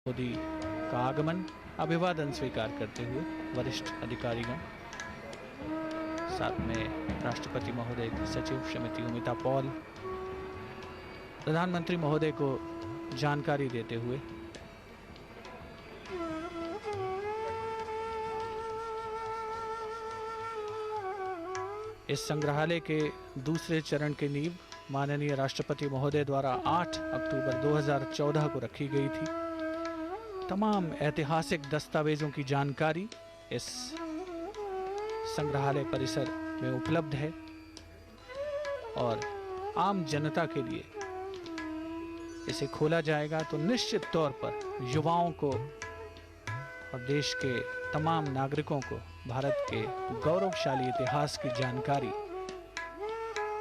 मोदी का आगमन, अभिवादन स्वीकार करते हुए वरिष्ठ अधिकारीगण, साथ में राष्ट्रपति महोदय की सचिव श्रीमती उमिता पॉल प्रधानमंत्री महोदय को जानकारी देते हुए इस संग्रहालय के दूसरे चरण की नींव माननीय राष्ट्रपति महोदय द्वारा 8 अक्टूबर 2014 को रखी गई थी। तमाम ऐतिहासिक दस्तावेजों की जानकारी इस संग्रहालय परिसर में उपलब्ध है और आम जनता के लिए इसे खोला जाएगा तो निश्चित तौर पर युवाओं को और देश के तमाम नागरिकों को भारत के गौरवशाली इतिहास की जानकारी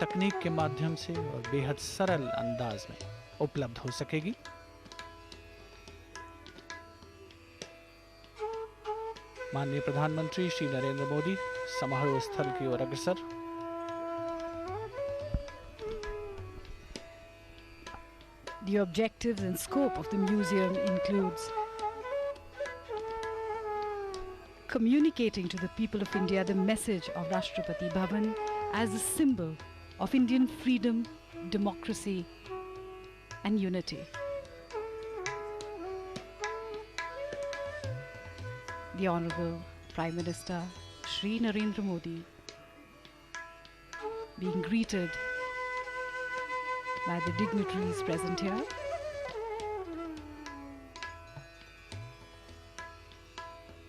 तकनीक के माध्यम से और बेहद सरल अंदाज में उपलब्ध हो सकेगी। माननीय प्रधानमंत्री श्री नरेंद्र मोदी समारोह स्थल की ओर अग्रसर। The objectives and scope of the museum includes communicating to the people of India the message of Rashtrapati Bhavan as a symbol of Indian freedom, democracy and unity. The Honorable Prime Minister Shri Narendra Modi being greeted by the dignitaries present here.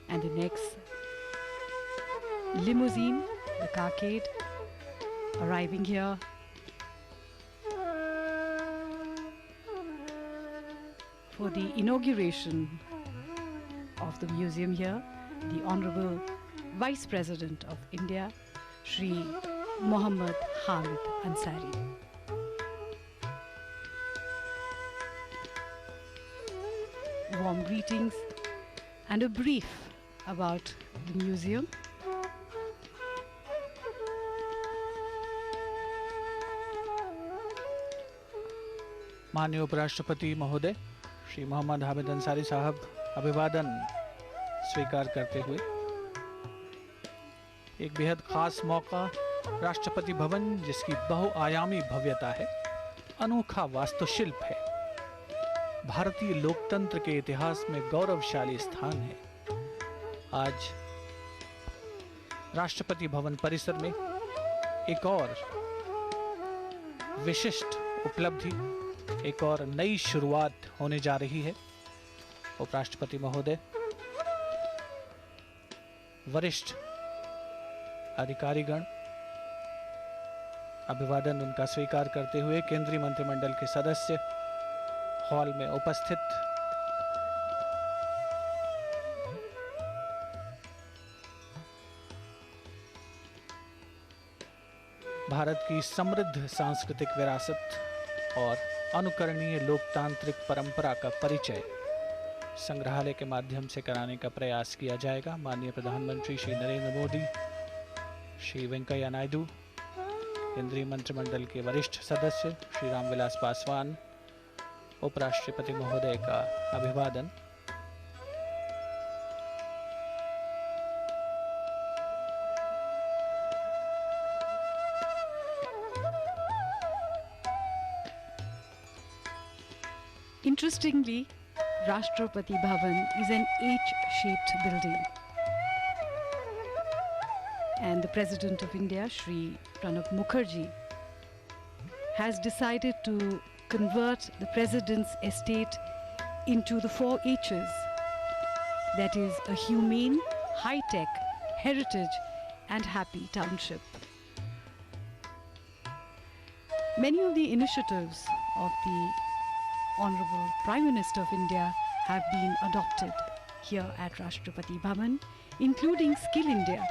And the next limousine, the carcade, arriving here. For the inauguration of the museum here, the Honorable Vice President of India, Shri Mohammad Hamid Ansari. Warm greetings and a brief about the museum. माननीय उपराष्ट्रपति महोदय श्री मोहम्मद हामिद अंसारी साहब अभिवादन स्वीकार करते हुए एक बेहद खास मौका, राष्ट्रपति भवन जिसकी बहुआयामी भव्यता है, अनोखा वास्तुशिल्प है, भारतीय लोकतंत्र के इतिहास में गौरवशाली स्थान है। आज राष्ट्रपति भवन परिसर में एक और विशिष्ट उपलब्धि, एक और नई शुरुआत होने जा रही है। उपराष्ट्रपति महोदय, वरिष्ठ अधिकारीगण अभिवादन उनका स्वीकार करते हुए केंद्रीय मंत्रिमंडल के सदस्य हॉल में उपस्थित, भारत की समृद्ध सांस्कृतिक विरासत और अनुकरणीय लोकतांत्रिक परंपरा का परिचय संग्रहालय के माध्यम से कराने का प्रयास किया जाएगा। माननीय प्रधानमंत्री श्री नरेंद्र मोदी, श्री वेंकैया नायडू, केंद्रीय मंत्रिमंडल के वरिष्ठ सदस्य श्री रामविलास पासवान, उपराष्ट्रपति महोदय का अभिवादन। Interestingly, Rashtrapati Bhavan is an H-shaped building. And the President of India, Shri Pranab Mukherjee, has decided to convert the President's estate into the 4 H's. That is a humane, high-tech, heritage and happy township. Many of the initiatives of the Honorable Prime Minister of India have been adopted here at Rashtrapati Bhavan, including Skill India.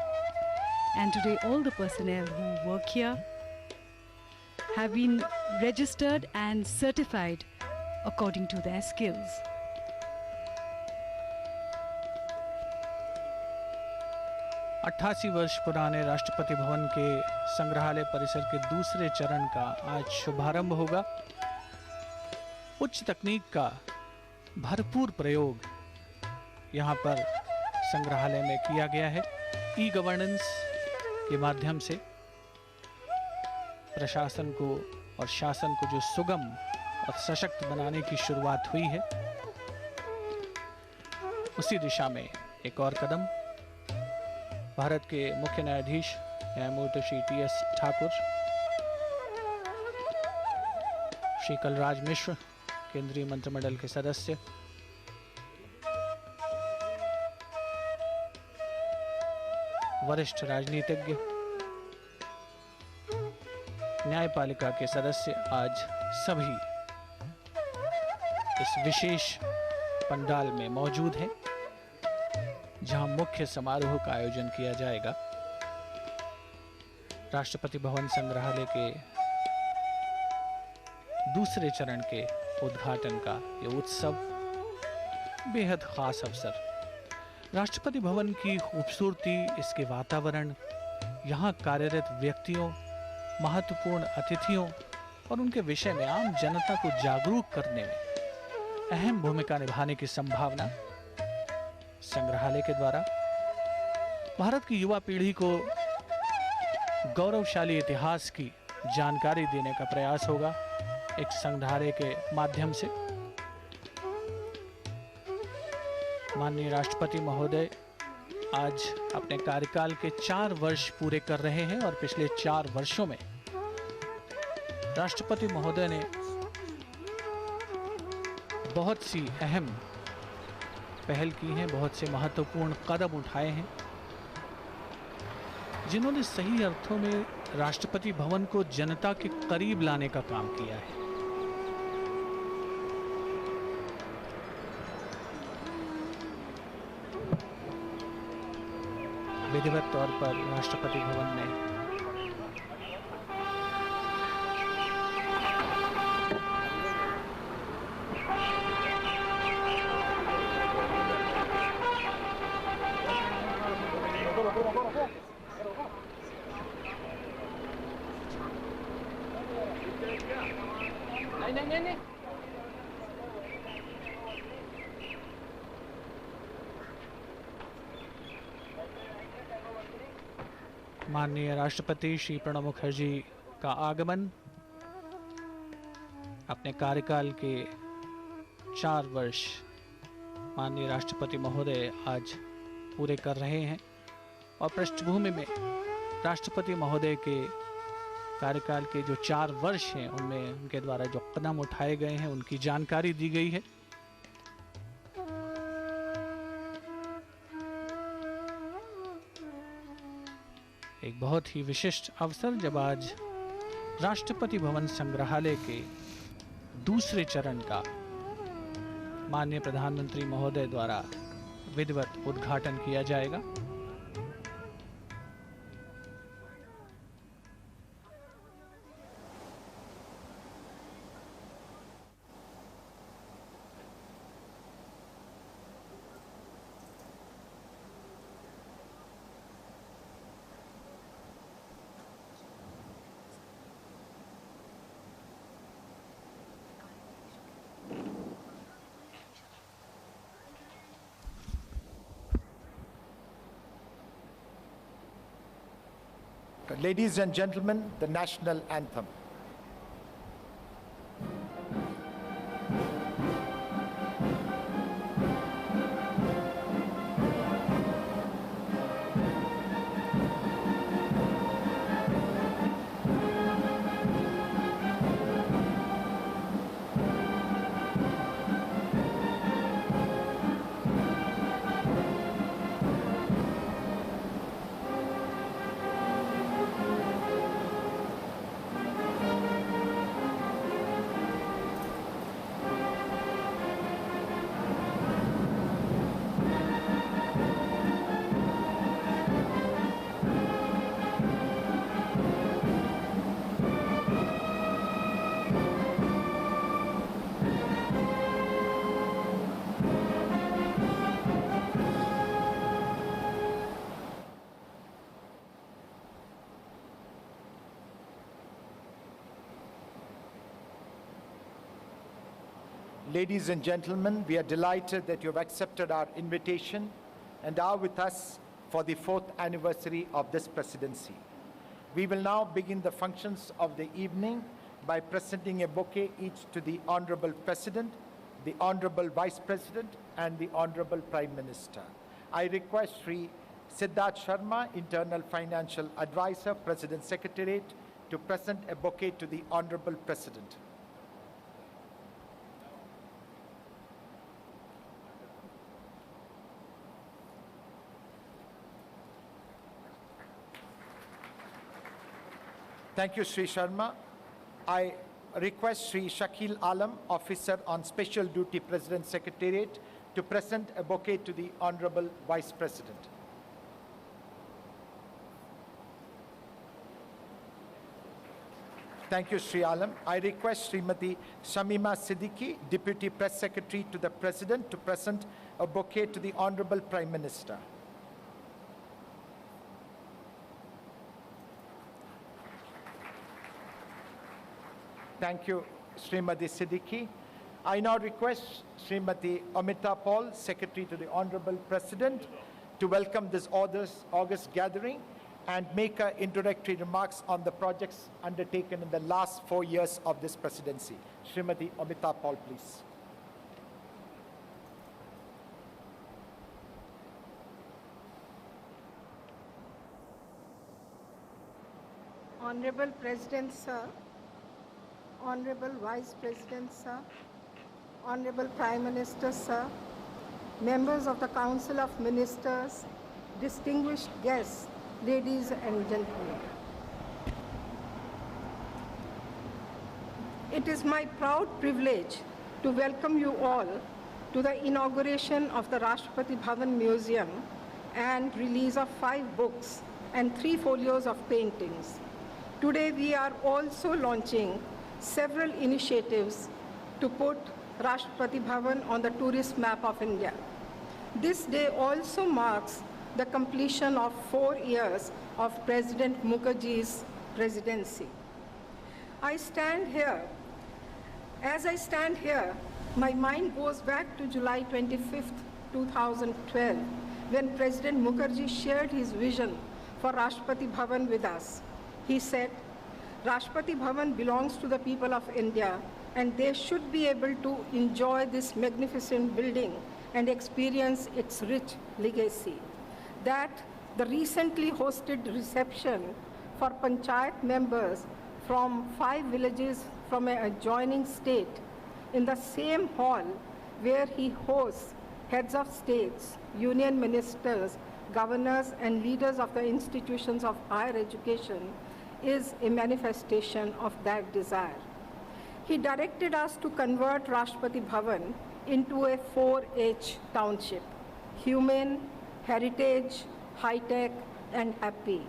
And today all the personnel who work here have been registered and certified according to their skills. अट्ठासी वर्ष पुराने राष्ट्रपति भवन के संग्रहालय परिसर के दूसरे चरण का आज शुभारंभ होगा। उच्च तकनीक का भरपूर प्रयोग यहाँ पर संग्रहालय में किया गया है। ई गवर्नेंस के माध्यम से प्रशासन को और शासन को जो सुगम और सशक्त बनाने की शुरुआत हुई है, उसी दिशा में एक और कदम भारत के मुख्य न्यायाधीश न्यायमूर्ति श्री टी.एस. ठाकुर, श्री कलराज मिश्र, केंद्रीय मंत्रिमंडल के सदस्य, वरिष्ठ राजनीतिज्ञ, न्यायपालिका के सदस्य आज सभी इस विशेष पंडाल में मौजूद हैं, जहां मुख्य समारोह का आयोजन किया जाएगा। राष्ट्रपति भवन संग्रहालय के दूसरे चरण के उद्घाटन का ये उत्सव बेहद खास अवसर। राष्ट्रपति भवन की खूबसूरती, इसके वातावरण, यहाँ कार्यरत व्यक्तियों, महत्वपूर्ण अतिथियों और उनके विषय में आम जनता को जागरूक करने में अहम भूमिका निभाने की संभावना संग्रहालय के द्वारा भारत की युवा पीढ़ी को गौरवशाली इतिहास की जानकारी देने का प्रयास होगा। एक संग्रहालय के माध्यम से माननीय राष्ट्रपति महोदय आज अपने कार्यकाल के 4 वर्ष पूरे कर रहे हैं और पिछले 4 वर्षों में राष्ट्रपति महोदय ने बहुत सी अहम पहल की हैं, बहुत से महत्वपूर्ण कदम उठाए हैं, जिन्होंने सही अर्थों में राष्ट्रपति भवन को जनता के करीब लाने का काम किया है। विधिवत तौर पर राष्ट्रपति भवन में नहीं। माननीय राष्ट्रपति श्री प्रणब मुखर्जी का आगमन अपने कार्यकाल के 4 वर्ष माननीय राष्ट्रपति महोदय आज पूरे कर रहे हैं और पृष्ठभूमि में राष्ट्रपति महोदय के कार्यकाल के जो 4 वर्ष हैं उनमें उनके द्वारा जो कदम उठाए गए हैं उनकी जानकारी दी गई है। एक बहुत ही विशिष्ट अवसर जब आज राष्ट्रपति भवन संग्रहालय के दूसरे चरण का माननीय प्रधानमंत्री महोदय द्वारा विधिवत उद्घाटन किया जाएगा। Ladies and gentlemen, the national anthem. Ladies and gentlemen, we are delighted that you have accepted our invitation and are with us for the 4th anniversary of this presidency. We will now begin the functions of the evening by presenting a bouquet each to the Honorable President, the Honorable Vice President, and the Honorable Prime Minister. I request Sri Siddharth Sharma, Internal Financial Advisor, President Secretariat, to present a bouquet to the Honorable President. Thank you, Sri Sharma. I request Sri Shakil Alam, Officer on Special Duty, President Secretariat, to present a bouquet to the Honorable Vice President. Thank you, Sri Alam. I request Srimati Shamima Siddiqui, Deputy Press Secretary to the President, to present a bouquet to the Honorable Prime Minister. Thank you, Srimati Siddiqui. I now request Srimati Amita Paul, Secretary to the Honorable President, to welcome this August gathering and make her introductory remarks on the projects undertaken in the last 4 years of this presidency. Srimati Amita Paul, please. Honorable President, sir, Honorable Vice President, sir, Honorable Prime Minister, sir, members of the Council of Ministers, distinguished guests, ladies and gentlemen. It is my proud privilege to welcome you all to the inauguration of the Rashtrapati Bhavan Museum and release of 5 books and 3 folios of paintings. Today we are also launching several initiatives to put Rashtrapati Bhavan on the tourist map of India. This day also marks the completion of 4 years of President Mukherjee's presidency. As I stand here, my mind goes back to July 25th, 2012, when President Mukherjee shared his vision for Rashtrapati Bhavan with us. He said, Rashtrapati Bhavan belongs to the people of India, and they should be able to enjoy this magnificent building and experience its rich legacy. That the recently hosted reception for Panchayat members from 5 villages from an adjoining state in the same hall where he hosts heads of states, union ministers, governors, and leaders of the institutions of higher education is a manifestation of that desire. He directed us to convert Rashtrapati Bhavan into a 4H township: humane, heritage, high-tech, and happy.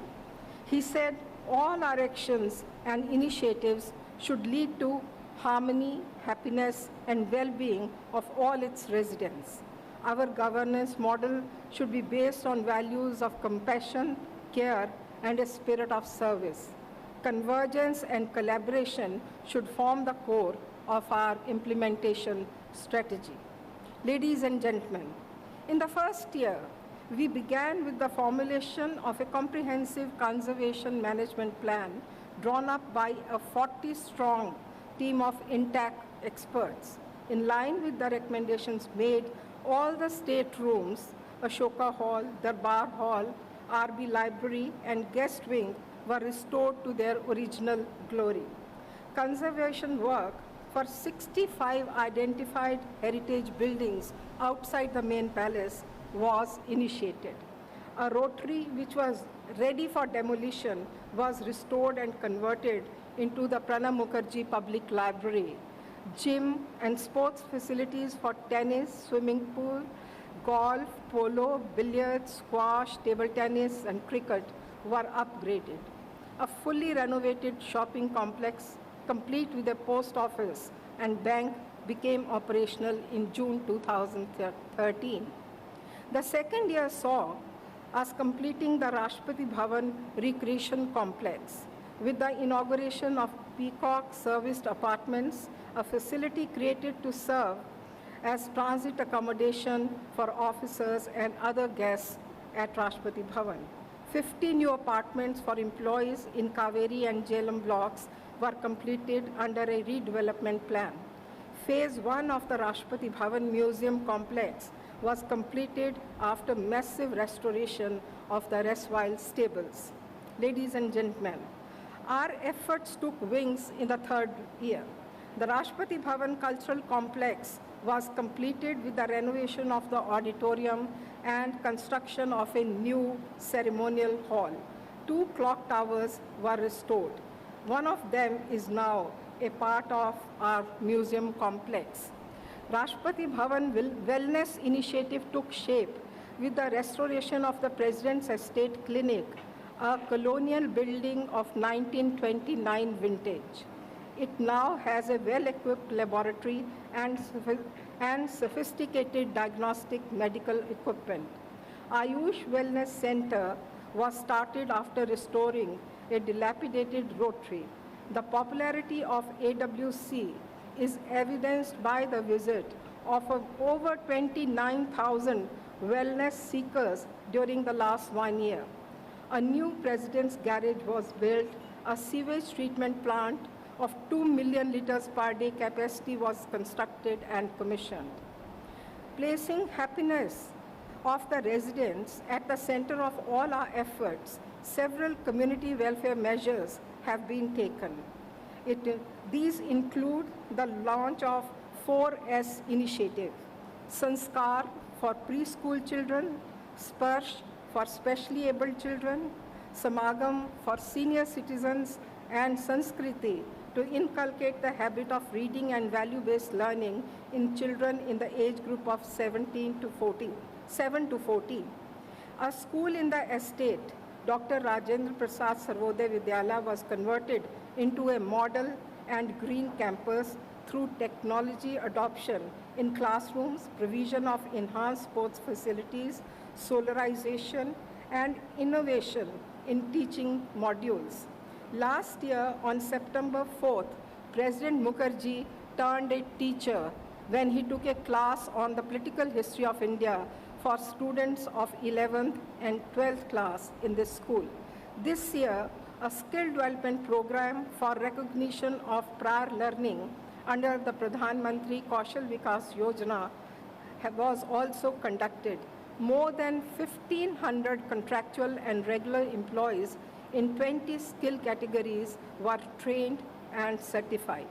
He said all our actions and initiatives should lead to harmony, happiness, and well-being of all its residents. Our governance model should be based on values of compassion, care, and a spirit of service. Convergence and collaboration should form the core of our implementation strategy. Ladies and gentlemen, in the first year, we began with the formulation of a comprehensive conservation management plan drawn up by a 40-strong team of intact experts. In line with the recommendations made, all the state rooms, Ashoka Hall, Darbar Hall, RB Library, and Guest Wing were restored to their original glory. Conservation work for 65 identified heritage buildings outside the main palace was initiated. A rotary which was ready for demolition was restored and converted into the Pranab Mukherjee Public Library. Gym and sports facilities for tennis, swimming pool, golf, polo, billiards, squash, table tennis, and cricket were upgraded. A fully renovated shopping complex, complete with a post office and bank, became operational in June 2013. The second year saw us completing the Rashtrapati Bhavan Recreation Complex with the inauguration of Peacock Serviced Apartments, a facility created to serve as transit accommodation for officers and other guests at Rashtrapati Bhavan. 50 new apartments for employees in Kaveri and Jhelum blocks were completed under a redevelopment plan. Phase 1 of the Rashtrapati Bhavan Museum complex was completed after massive restoration of the erstwhile stables. Ladies and gentlemen, our efforts took wings in the third year. The Rashtrapati Bhavan Cultural Complex was completed with the renovation of the auditorium and construction of a new ceremonial hall. 2 clock towers were restored. One of them is now a part of our museum complex. Rashtrapati Bhavan Wellness Initiative took shape with the restoration of the President's Estate Clinic, a colonial building of 1929 vintage. It now has a well-equipped laboratory and sophisticated diagnostic medical equipment. Ayush Wellness Center was started after restoring a dilapidated rotary. The popularity of AWC is evidenced by the visit of over 29,000 wellness seekers during the last 1 year. A new President's Garage was built, a sewage treatment plant of 2 million liters per day capacity was constructed and commissioned. Placing happiness of the residents at the center of all our efforts, several community welfare measures have been taken. These include the launch of 4S initiative, Sanskar for preschool children, Sparsh for specially abled children, Samagam for senior citizens, and Sanskriti to inculcate the habit of reading and value-based learning in children in the age group of 7 to 14. A school in the estate, Dr. Rajendra Prasad Sarvodaya Vidyalaya, was converted into a model and green campus through technology adoption in classrooms, provision of enhanced sports facilities, solarization, and innovation in teaching modules. Last year, on September 4th, President Mukherjee turned a teacher when he took a class on the political history of India for students of 11th and 12th class in this school. This year, a skill development program for recognition of prior learning under the Pradhan Mantri Kaushal Vikas Yojana was also conducted. More than 1,500 contractual and regular employees in 20 skill categories were trained and certified.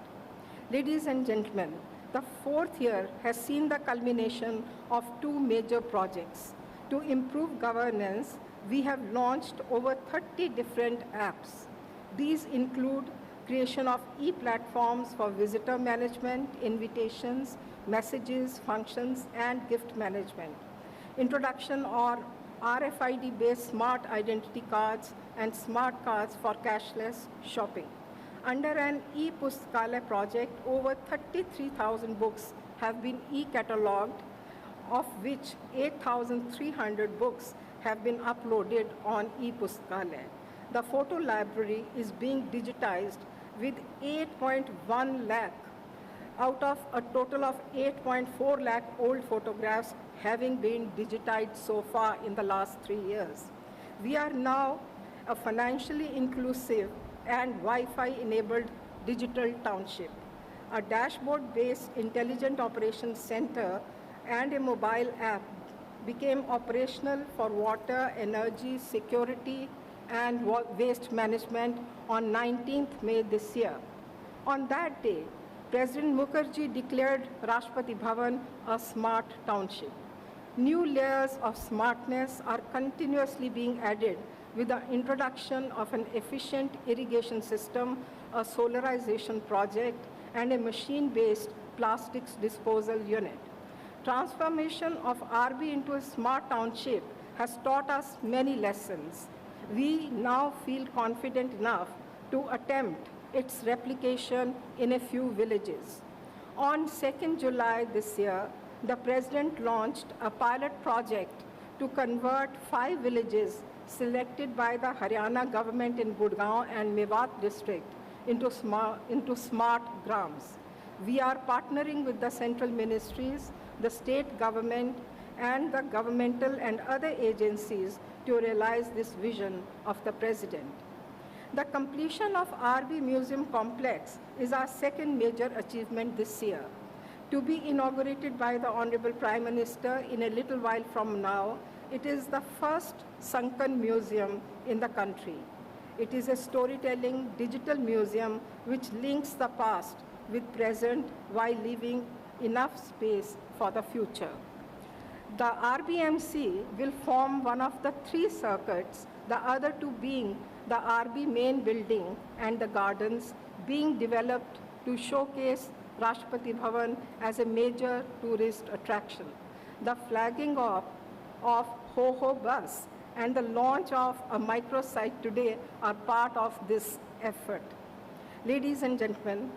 Ladies and gentlemen, the fourth year has seen the culmination of 2 major projects. To improve governance, we have launched over 30 different apps. These include creation of e-platforms for visitor management, invitations, messages, functions, and gift management. Introduction of RFID-based smart identity cards and smart cards for cashless shopping. Under an e-Pustakala project, over 33,000 books have been e-catalogued, of which 8,300 books have been uploaded on e-Pustakala. The photo library is being digitized with 8.1 lakh out of a total of 8.4 lakh old photographs having been digitized so far in the last 3 years. We are now a financially inclusive and Wi-Fi enabled digital township. A dashboard-based intelligent operations center and a mobile app became operational for water, energy, security, and waste management on 19th May this year. On that day, President Mukherjee declared Rashtrapati Bhavan a smart township. New layers of smartness are continuously being added with the introduction of an efficient irrigation system, a solarization project, and a machine-based plastics disposal unit. Transformation of RB into a smart township has taught us many lessons. We now feel confident enough to attempt its replication in a few villages. On 2nd July this year, the President launched a pilot project to convert 5 villages selected by the Haryana government in Gurgaon and Mewat district into smart grams. We are partnering with the central ministries, the state government, and the governmental and other agencies to realize this vision of the President. The completion of RB Museum Complex is our second major achievement this year. To be inaugurated by the Honorable Prime Minister in a little while from now, it is the first sunken museum in the country. It is a storytelling digital museum which links the past with present while leaving enough space for the future. The RBMC will form one of the three circuits, the other two being the RB main building and the gardens being developed to showcase Rashtrapati Bhavan as a major tourist attraction. The flagging of Ho bus and the launch of a microsite today are part of this effort. Ladies and gentlemen,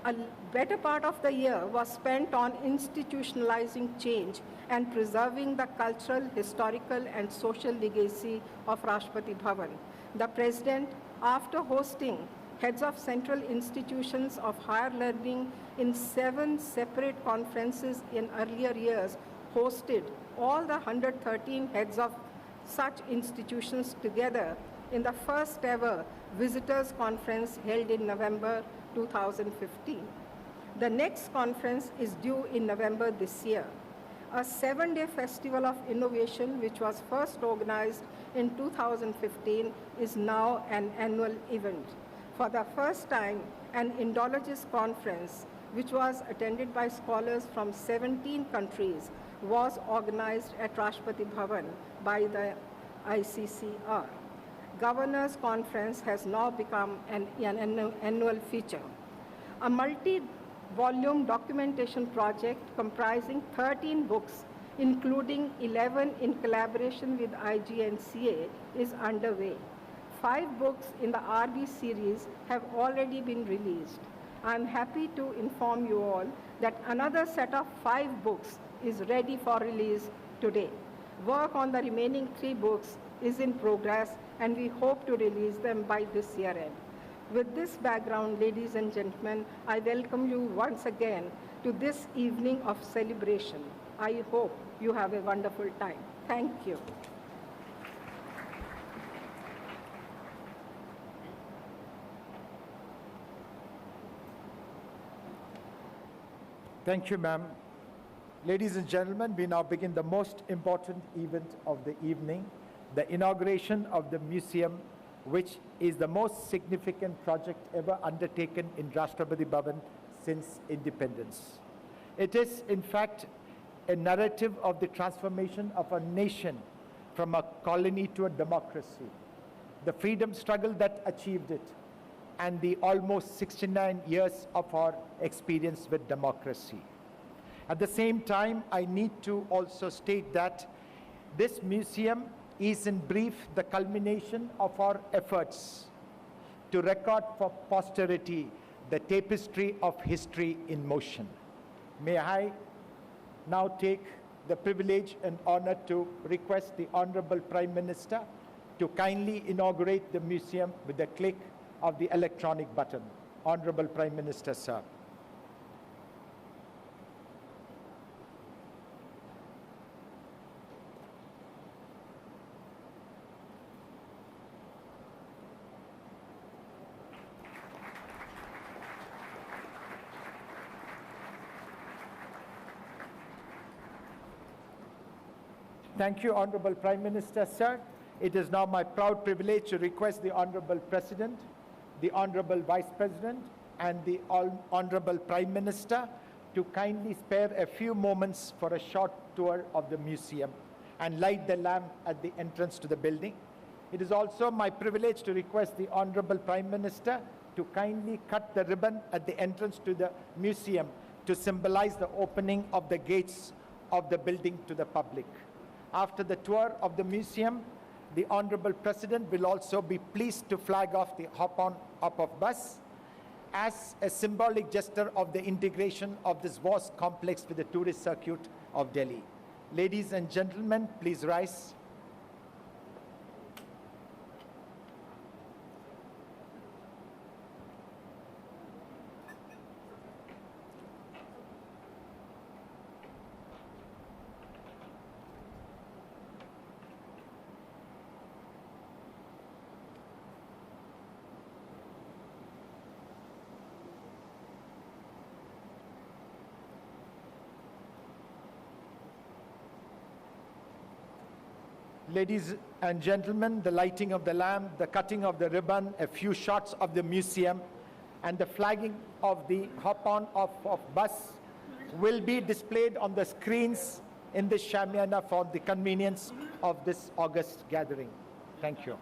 a better part of the year was spent on institutionalizing change and preserving the cultural, historical, and social legacy of Rashtrapati Bhavan. The President, after hosting heads of central institutions of higher learning in 7 separate conferences in earlier years, hosted all the 113 heads of such institutions together in the first ever visitors conference held in November 2015. The next conference is due in November this year. A 7-day festival of innovation, which was first organized in 2015, is now an annual event. For the first time, an Indologist conference, which was attended by scholars from 17 countries, was organized at Rashtrapati Bhavan by the ICCR. Governors' Conference has now become an annual feature. A multi-volume documentation project comprising 13 books, including 11 in collaboration with IGNCA, is underway. 5 books in the RB series have already been released. I'm happy to inform you all that another set of 5 books is ready for release today. Work on the remaining 3 books is in progress, and we hope to release them by this year end. With this background, ladies and gentlemen, I welcome you once again to this evening of celebration. I hope you have a wonderful time. Thank you. Thank you, ma'am. Ladies and gentlemen, we now begin the most important event of the evening, the inauguration of the museum, which is the most significant project ever undertaken in Rashtrapati Bhavan since independence. It is, in fact, a narrative of the transformation of a nation from a colony to a democracy, the freedom struggle that achieved it, and the almost 69 years of our experience with democracy. At the same time, I need to also state that this museum is in brief the culmination of our efforts to record for posterity the tapestry of history in motion. May I now take the privilege and honor to request the Honorable Prime Minister to kindly inaugurate the museum with the click of the electronic button. Honorable Prime Minister, sir. Thank you, Honorable Prime Minister, sir. It is now my proud privilege to request the Honorable President, the Honorable Vice President, and the Honorable Prime Minister to kindly spare a few moments for a short tour of the museum and light the lamp at the entrance to the building. It is also my privilege to request the Honorable Prime Minister to kindly cut the ribbon at the entrance to the museum to symbolize the opening of the gates of the building to the public. After the tour of the museum, the Honorable President will also be pleased to flag off the hop-off bus as a symbolic gesture of the integration of this vast complex with the tourist circuit of Delhi. Ladies and gentlemen, please rise. Ladies and gentlemen, the lighting of the lamp, the cutting of the ribbon, a few shots of the museum, and the flagging of the hop-on of bus will be displayed on the screens in this Shamiana for the convenience of this August gathering. Thank you.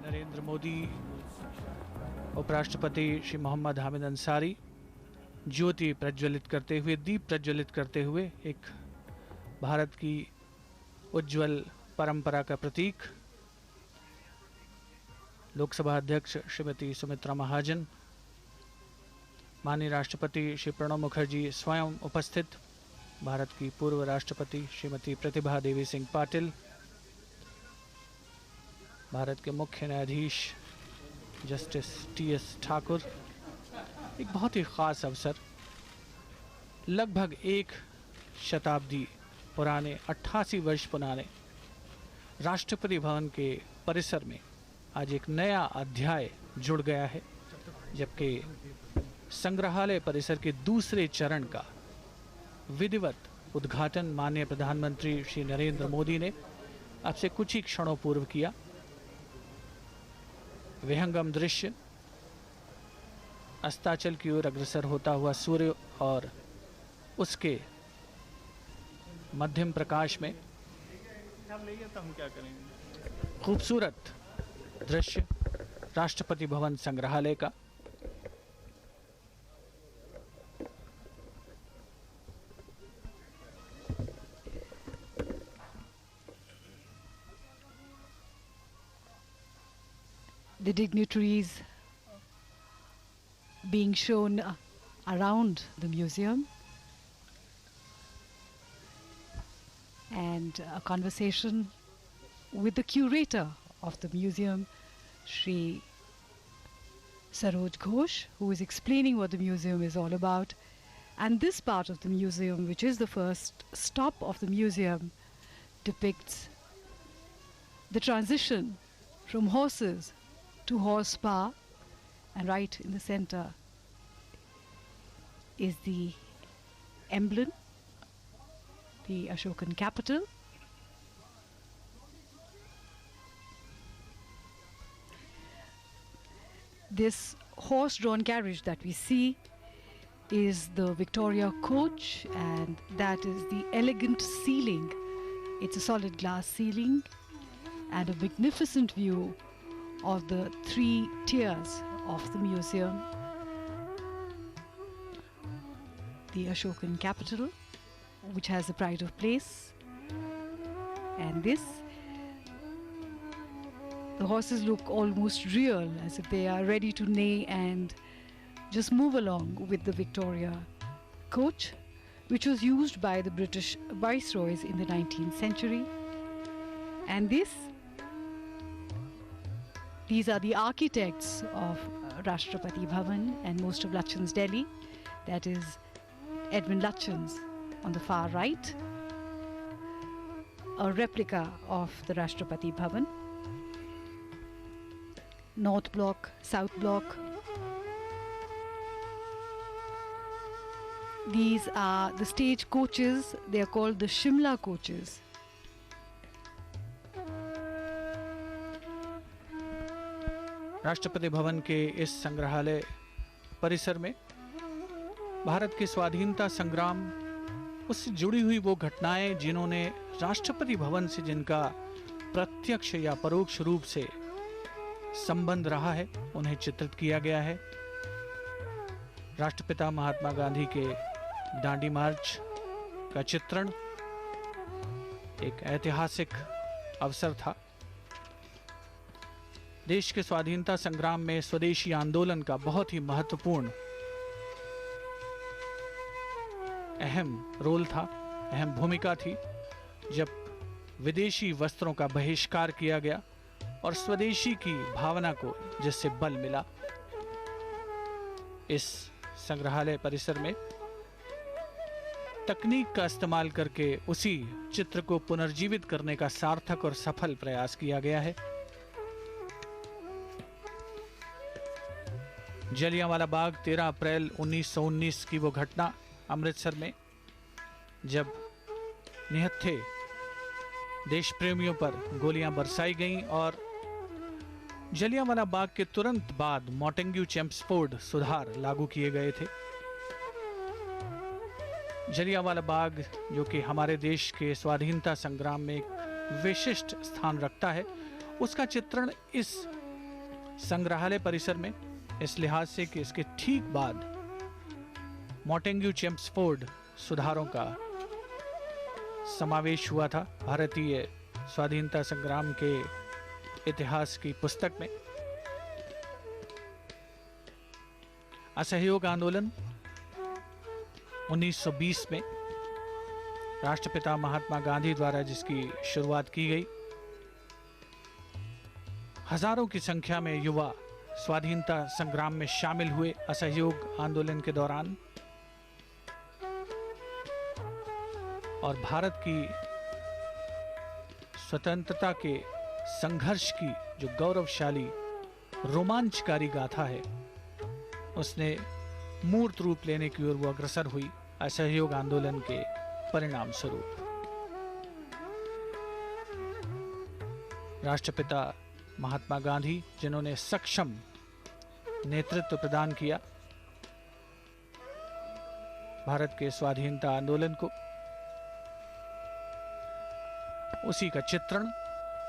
Narendra Modi, उपराष्ट्रपति श्री मोहम्मद हामिद अंसारी ज्योति प्रज्वलित करते हुए, दीप प्रज्वलित करते हुए एक भारत की उज्जवल परंपरा का प्रतीक। लोकसभा अध्यक्ष श्रीमती सुमित्रा महाजन, माननीय राष्ट्रपति श्री प्रणब मुखर्जी स्वयं उपस्थित, भारत की पूर्व राष्ट्रपति श्रीमती प्रतिभा देवी सिंह पाटिल, भारत के मुख्य न्यायाधीश जस्टिस टी.एस. ठाकुर। एक बहुत ही ख़ास अवसर, लगभग एक शताब्दी पुराने, 88 वर्ष पुराने राष्ट्रपति भवन के परिसर में आज एक नया अध्याय जुड़ गया है, जबकि संग्रहालय परिसर के दूसरे चरण का विधिवत उद्घाटन माननीय प्रधानमंत्री श्री नरेंद्र मोदी ने अब से कुछ ही क्षणों पूर्व किया। विहंगम दृश्य, अस्ताचल की ओर अग्रसर होता हुआ सूर्य और उसके मध्यम प्रकाश में खूबसूरत दृश्य राष्ट्रपति भवन संग्रहालय का। The dignitaries being shown around the museum, and a conversation with the curator of the museum, Shri Saroj Ghosh, who is explaining what the museum is all about. And this part of the museum, which is the first stop of the museum, depicts the transition from horses to horse power, and right in the center is the emblem, the Ashokan capital. This horse-drawn carriage that we see is the Victoria coach, and that is the elegant ceiling. It's a solid glass ceiling and a magnificent view of the 3 tiers of the museum. The Ashokan capital, which has the pride of place, and this, the horses look almost real, as if they are ready to neigh and just move along with the Victoria coach, which was used by the British viceroys in the 19th century. And these are the architects of Rashtrapati Bhavan and most of Lutyens' Delhi. That is Edmund Lutyens on the far right, a replica of the Rashtrapati Bhavan. North Block, South Block. These are the stage coaches. They are called the Shimla coaches. Rashtrapati Bhavan के इस संग्रहालय परिसर में भारत के स्वाधीनता संग्राम, उससे जुड़ी हुई वो घटनाएं जिन्होंने राष्ट्रपति भवन से जिनका प्रत्यक्ष या परोक्ष रूप से संबंध रहा है, उन्हें चित्रित किया गया है। राष्ट्रपिता महात्मा गांधी के दांडी मार्च का चित्रण एक ऐतिहासिक अवसर था। देश के स्वाधीनता संग्राम में स्वदेशी आंदोलन का बहुत ही महत्वपूर्ण अहम रोल था, अहम भूमिका थी, जब विदेशी वस्त्रों का बहिष्कार किया गया और स्वदेशी की भावना को जिससे बल मिला। इस संग्रहालय परिसर में तकनीक का इस्तेमाल करके उसी चित्र को पुनर्जीवित करने का सार्थक और सफल प्रयास किया गया है। जलियांवाला बाग 13 अप्रैल 1919 की वो घटना अमृतसर में, जब निहत्थे देश प्रेमियों पर गोलियां बरसाई गईं और जलियांवाला बाग के तुरंत बाद मॉन्टेग्यू चेम्सफोर्ड सुधार लागू किए गए थे। जलियांवाला बाग, जो कि हमारे देश के स्वाधीनता संग्राम में एक विशिष्ट स्थान रखता है, उसका चित्रण इस संग्रहालय परिसर में इस लिहाज से कि इसके ठीक बाद मॉन्टेग्यू चेम्सफोर्ड सुधारों का समावेश हुआ था भारतीय स्वाधीनता संग्राम के इतिहास की पुस्तक में। असहयोग आंदोलन 1920 में राष्ट्रपिता महात्मा गांधी द्वारा जिसकी शुरुआत की गई, हजारों की संख्या में युवा स्वाधीनता संग्राम में शामिल हुए असहयोग आंदोलन के दौरान, और भारत की स्वतंत्रता के संघर्ष की जो गौरवशाली रोमांचकारी गाथा है, उसने मूर्त रूप लेने की ओर वो अग्रसर हुई असहयोग आंदोलन के परिणाम स्वरूप। राष्ट्रपिता महात्मा गांधी, जिन्होंने सक्षम नेतृत्व प्रदान किया भारत के स्वाधीनता आंदोलन को, उसी का चित्रण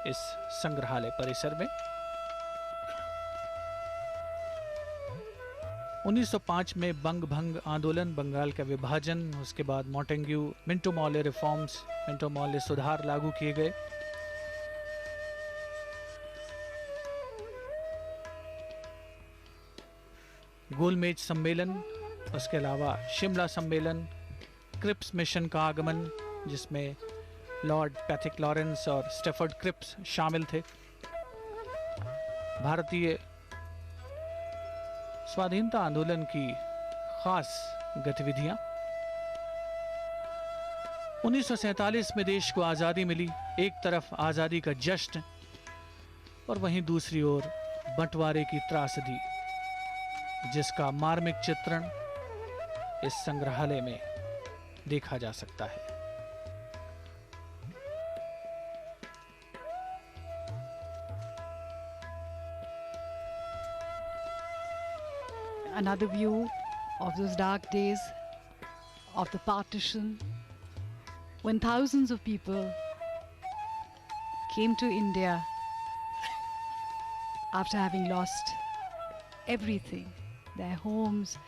इस संग्रहालय परिसर में 1905 में बंग भंग आंदोलन, बंगाल का विभाजन, उसके बाद मॉन्टेग्यू मिंटो मॉले रिफॉर्म्स, मिंटो मॉले सुधार लागू किए गए। गोलमेज सम्मेलन, उसके अलावा शिमला सम्मेलन, क्रिप्स मिशन का आगमन, जिसमें लॉर्ड पैथिक लॉरेंस और स्टेफर्ड क्रिप्स शामिल थे। भारतीय स्वाधीनता आंदोलन की खास गतिविधियां। 1947 में देश को आज़ादी मिली, एक तरफ आज़ादी का जश्न और वहीं दूसरी ओर बंटवारे की त्रासदी, जिसका मार्मिक चित्रण इस संग्रहालय में देखा जा सकता है। Another view of those dark days of the partition, when thousands of people came to India after having lost everything, their homes,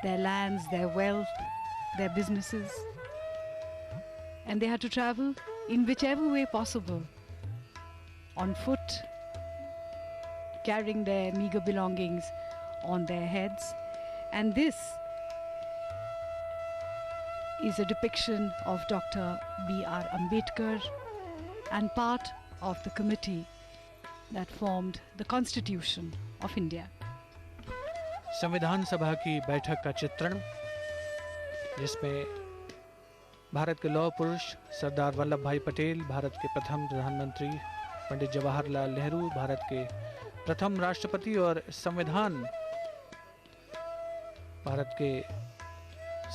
their lands, their wealth, their businesses, and they had to travel in whichever way possible, on foot, carrying their meager belongings on their heads. And this is a depiction of Dr. B.R. Ambedkar and part of the committee that formed the Constitution of India. संविधान सभा की बैठक का चित्रण, जिसमें भारत के लौह पुरुष सरदार वल्लभ भाई पटेल, भारत के प्रथम प्रधानमंत्री पंडित जवाहरलाल नेहरू, भारत के प्रथम राष्ट्रपति और संविधान भारत के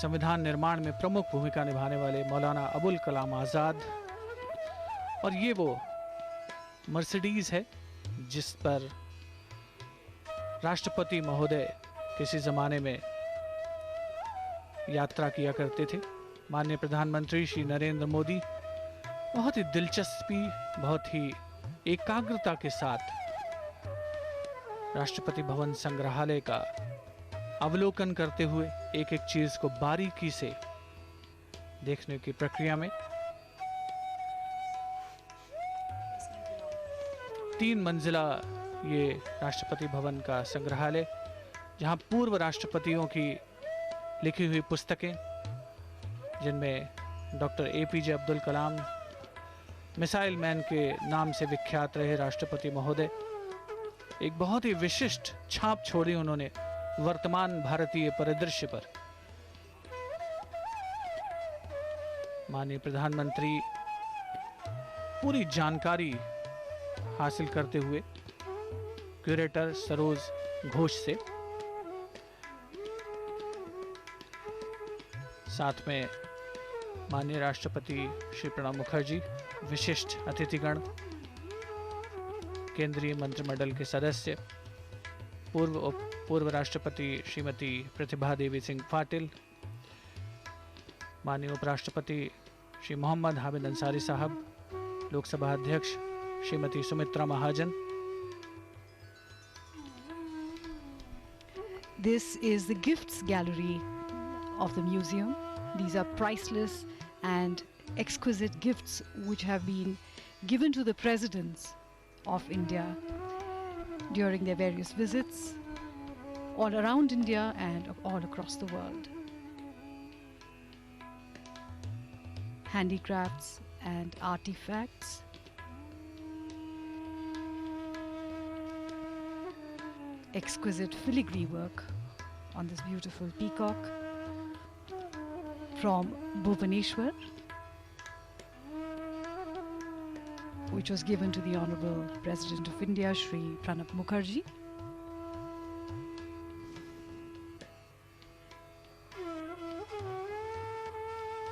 संविधान निर्माण में प्रमुख भूमिका निभाने वाले मौलाना अबुल कलाम आज़ाद। और ये वो मर्सिडीज है जिस पर राष्ट्रपति महोदय किसी ज़माने में यात्रा किया करते थे। माननीय प्रधानमंत्री श्री नरेंद्र मोदी बहुत ही दिलचस्पी, बहुत ही एकाग्रता के साथ राष्ट्रपति भवन संग्रहालय का अवलोकन करते हुए एक एक चीज को बारीकी से देखने की प्रक्रिया में 3 मंजिला ये राष्ट्रपति भवन का संग्रहालय, जहां पूर्व राष्ट्रपतियों की लिखी हुई पुस्तकें, जिनमें doctor APJ Abdul Kalam, missile man के नाम से विख्यात रहे राष्ट्रपति महोदय, एक बहुत ही विशिष्ट छाप छोड़ी उन्होंने वर्तमान भारतीय परिदृश्य पर। माननीय प्रधानमंत्री पूरी जानकारी हासिल करते हुए क्यूरेटर सरोज घोष से, साथ में माननीय राष्ट्रपति श्री प्रणब मुखर्जी, विशिष्ट अतिथिगण, केंद्रीय मंत्रिमंडल के सदस्य, पूर्व राष्ट्रपति श्रीमती प्रतिभा देवी सिंह पाटिल, माननीय उपराष्ट्रपति श्री मोहम्मद हामिद अंसारी साहब, लोकसभा अध्यक्ष Shrimati Sumitra Mahajan. This is the gifts gallery of the museum. These are priceless and exquisite gifts which have been given to the presidents of India during their various visits all around India and all across the world. Handicrafts and artifacts, exquisite filigree work on this beautiful peacock from Bhubaneswar, which was given to the Honorable President of India, Shri Pranab Mukherjee.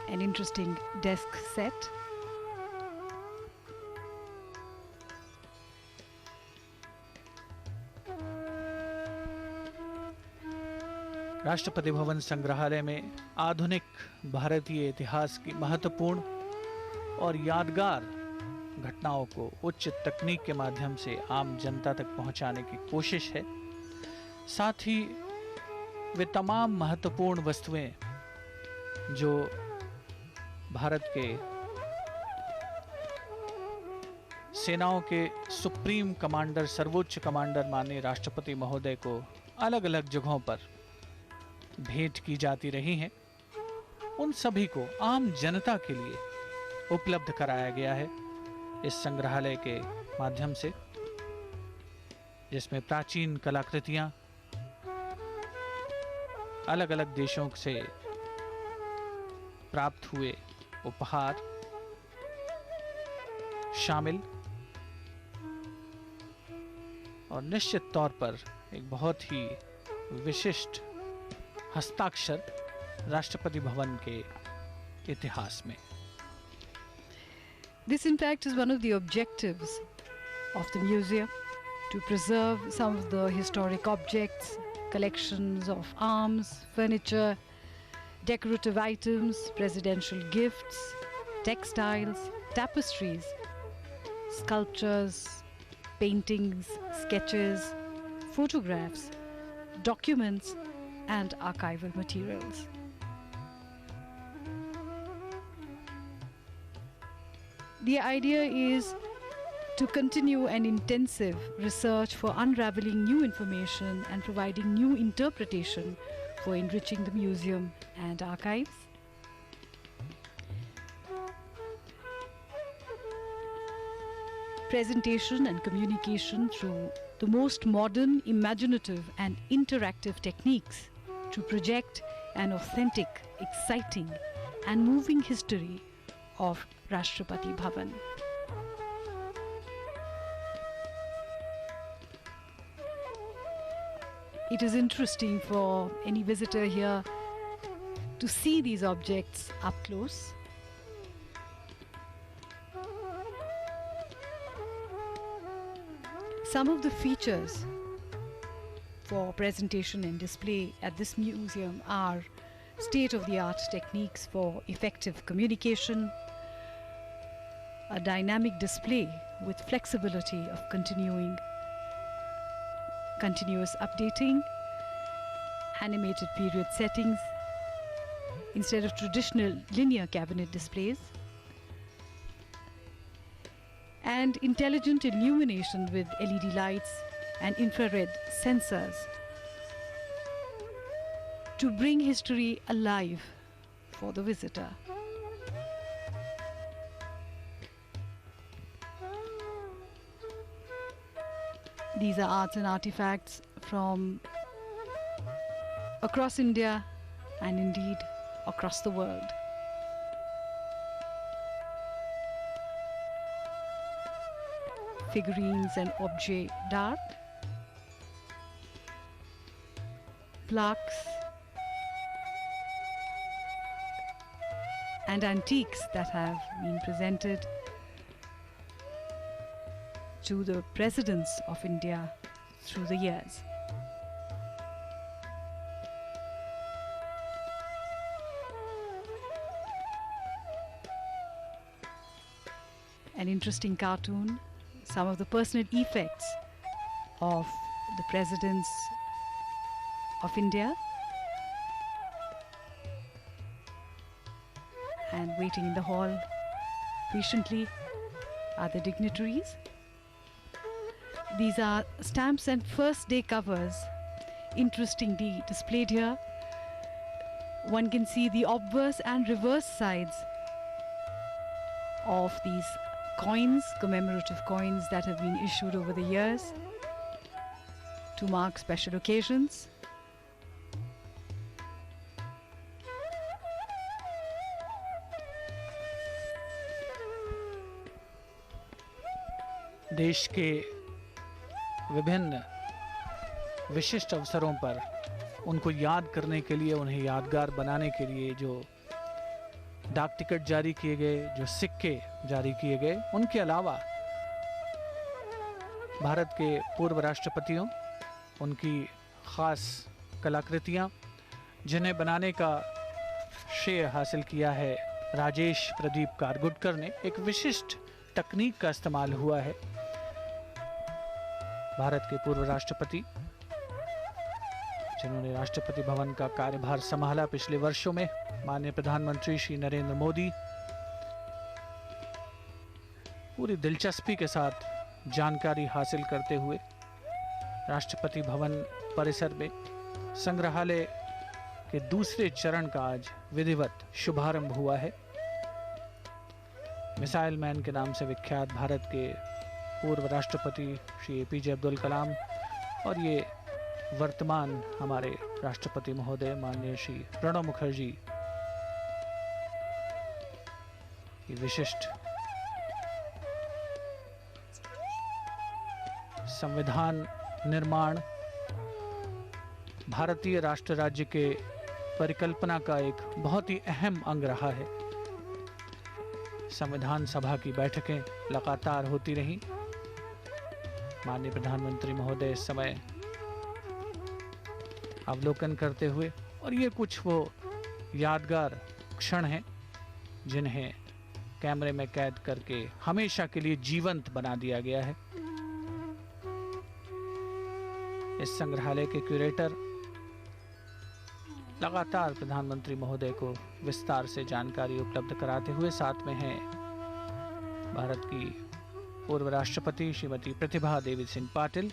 An interesting desk set. Rashtrapati Bhavan संग्रहालय में आधुनिक भारतीय इतिहास की महत्वपूर्ण और यादगार घटनाओं को उच्च तकनीक के माध्यम से आम जनता तक पहुंचाने की कोशिश है। साथ ही वे तमाम महत्वपूर्ण वस्तुएं जो भारत के सेनाओं के सुप्रीम कमांडर, सर्वोच्च कमांडर माननीय राष्ट्रपति महोदय को अलग अलग जगहों पर भेंट की जाती रही हैं, उन सभी को आम जनता के लिए उपलब्ध कराया गया है इस संग्रहालय के माध्यम से, जिसमें प्राचीन कलाकृतियां, अलग अलग देशों से प्राप्त हुए उपहार शामिल, और निश्चित तौर पर एक बहुत ही विशिष्ट हस्ताक्षर राष्ट्रपति भवन के इतिहास में। This in fact is one of the objectives of the museum, to preserve some of the historic objects, collections of arms, furniture, decorative items, presidential gifts, textiles, tapestries, sculptures, paintings, sketches, photographs, documents, and archival materials. The idea is to continue an intensive research for unraveling new information and providing new interpretation for enriching the museum and archives. Presentation and communication through the most modern, imaginative and interactive techniques to project an authentic, exciting and moving history of Rashtrapati Bhavan. It is interesting for any visitor here to see these objects up close. Some of the features for presentation and display at this museum are state-of-the-art techniques for effective communication, a dynamic display with flexibility of continuous updating, animated period settings instead of traditional linear cabinet displays, and intelligent illumination with LED lights and infrared sensors to bring history alive for the visitor. These are arts and artifacts from across India and indeed across the world. Figurines and objets d'art, plaques and antiques that have been presented to the presidents of India through the years. An interesting cartoon, some of the personal effects of the presidents of India, and waiting in the hall patiently are the dignitaries. These are stamps and first day covers interestingly displayed here. One can see the obverse and reverse sides of these coins, commemorative coins that have been issued over the years to mark special occasions. देश के विभिन्न विशिष्ट अवसरों पर उनको याद करने के लिए, उन्हें यादगार बनाने के लिए जो डाक टिकट जारी किए गए, जो सिक्के जारी किए गए, उनके अलावा भारत के पूर्व राष्ट्रपतियों, उनकी ख़ास कलाकृतियाँ जिन्हें बनाने का श्रेय हासिल किया है राजेश प्रदीप कारगुटकर ने, एक विशिष्ट तकनीक का इस्तेमाल हुआ है। भारत के पूर्व राष्ट्रपति जिन्होंने राष्ट्रपति भवन का कार्यभार संभाला पिछले वर्षों में, माननीय प्रधानमंत्री श्री नरेंद्र मोदी पूरी दिलचस्पी के साथ जानकारी हासिल करते हुए राष्ट्रपति भवन परिसर में संग्रहालय के दूसरे चरण का आज विधिवत शुभारंभ हुआ है। मिसाइल मैन के नाम से विख्यात भारत के पूर्व राष्ट्रपति श्री APJ अब्दुल कलाम और ये वर्तमान हमारे राष्ट्रपति महोदय माननीय श्री प्रणब मुखर्जी ये विशिष्ट संविधान निर्माण भारतीय राष्ट्र राज्य के परिकल्पना का एक बहुत ही अहम अंग रहा है। संविधान सभा की बैठकें लगातार होती रहीं। माननीय प्रधानमंत्री महोदय इस समय अवलोकन करते हुए, और ये कुछ वो यादगार क्षण हैं जिन्हें कैमरे में कैद करके हमेशा के लिए जीवंत बना दिया गया है। इस संग्रहालय के क्यूरेटर लगातार प्रधानमंत्री महोदय को विस्तार से जानकारी उपलब्ध कराते हुए साथ में हैं भारत की पूर्व राष्ट्रपति श्रीमती प्रतिभा देवी सिंह पाटिल,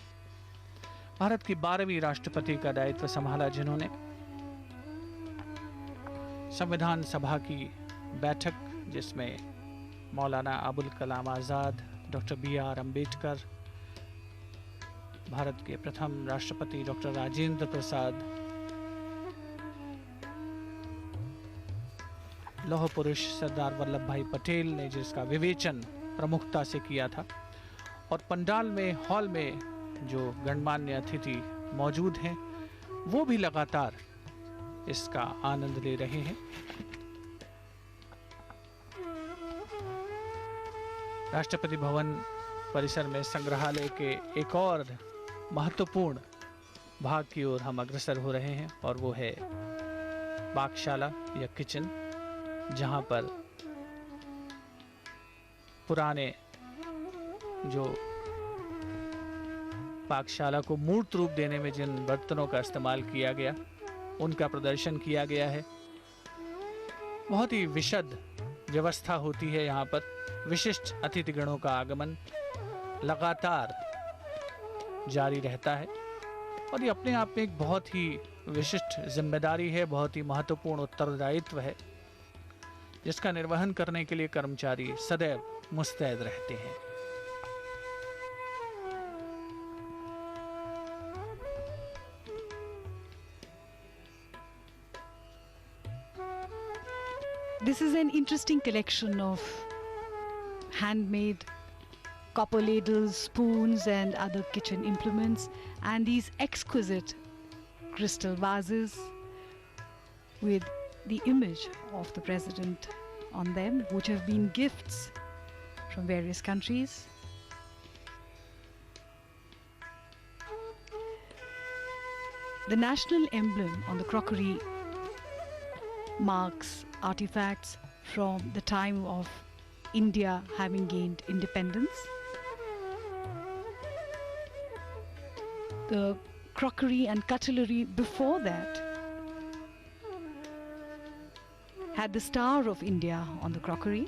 भारत की 12वीं राष्ट्रपति का दायित्व संभाला जिन्होंने। संविधान सभा की बैठक जिसमें मौलाना अबुल कलाम आज़ाद, डॉक्टर BR अम्बेडकर, भारत के प्रथम राष्ट्रपति डॉक्टर राजेंद्र प्रसाद, लौह पुरुष सरदार वल्लभ भाई पटेल ने जिसका विवेचन प्रमुखता से किया था, और पंडाल में, हॉल में जो गणमान्य अतिथि मौजूद हैं वो भी लगातार इसका आनंद ले रहे हैं। राष्ट्रपति भवन परिसर में संग्रहालय के एक और महत्वपूर्ण भाग की ओर हम अग्रसर हो रहे हैं और वो है पाकशाला या किचन, जहां पर पुराने जो पाकशाला को मूर्त रूप देने में जिन बर्तनों का इस्तेमाल किया गया उनका प्रदर्शन किया गया है। बहुत ही विशद व्यवस्था होती है यहाँ पर। विशिष्ट अतिथिगणों का आगमन लगातार जारी रहता है और ये अपने आप में एक बहुत ही विशिष्ट जिम्मेदारी है, बहुत ही महत्वपूर्ण उत्तरदायित्व है, जिसका निर्वहन करने के लिए कर्मचारी सदैव मुस्तैद रहते हैं। This is an interesting collection of handmade copper ladles, spoons, and other kitchen implements, and these exquisite crystal vases with the image of the president on them, which have been gifts from various countries. The national emblem on the crockery marks artifacts from the time of India having gained independence. The crockery and cutlery before that had the Star of India on the crockery.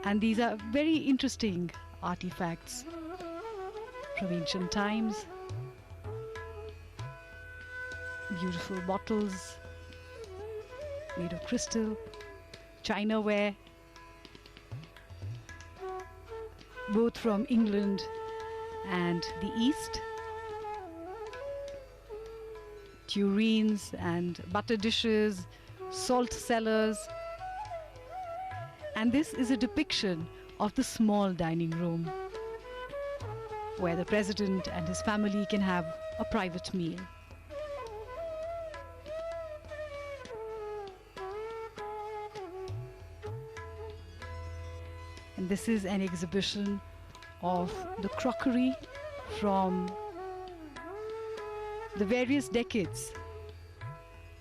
And these are very interesting artifacts from ancient times. Beautiful bottles made of crystal, chinaware, both from England and the East. Tureens and butter dishes, salt cellars. And this is a depiction of the small dining room where the president and his family can have a private meal. And this is an exhibition of the crockery from the various decades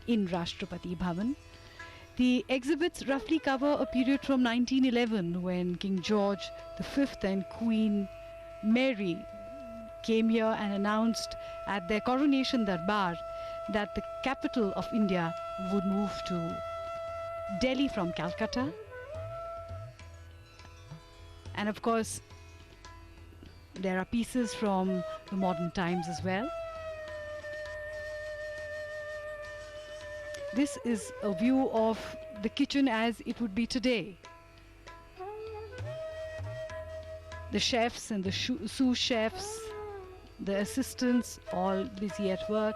in Rashtrapati Bhavan. The exhibits roughly cover a period from 1911, when King George V and Queen Mary came here and announced at their coronation darbar that the capital of India would move to Delhi from Calcutta. And of course, there are pieces from the modern times as well. This is a view of the kitchen as it would be today. The chefs and the sous chefs, the assistants, all busy at work,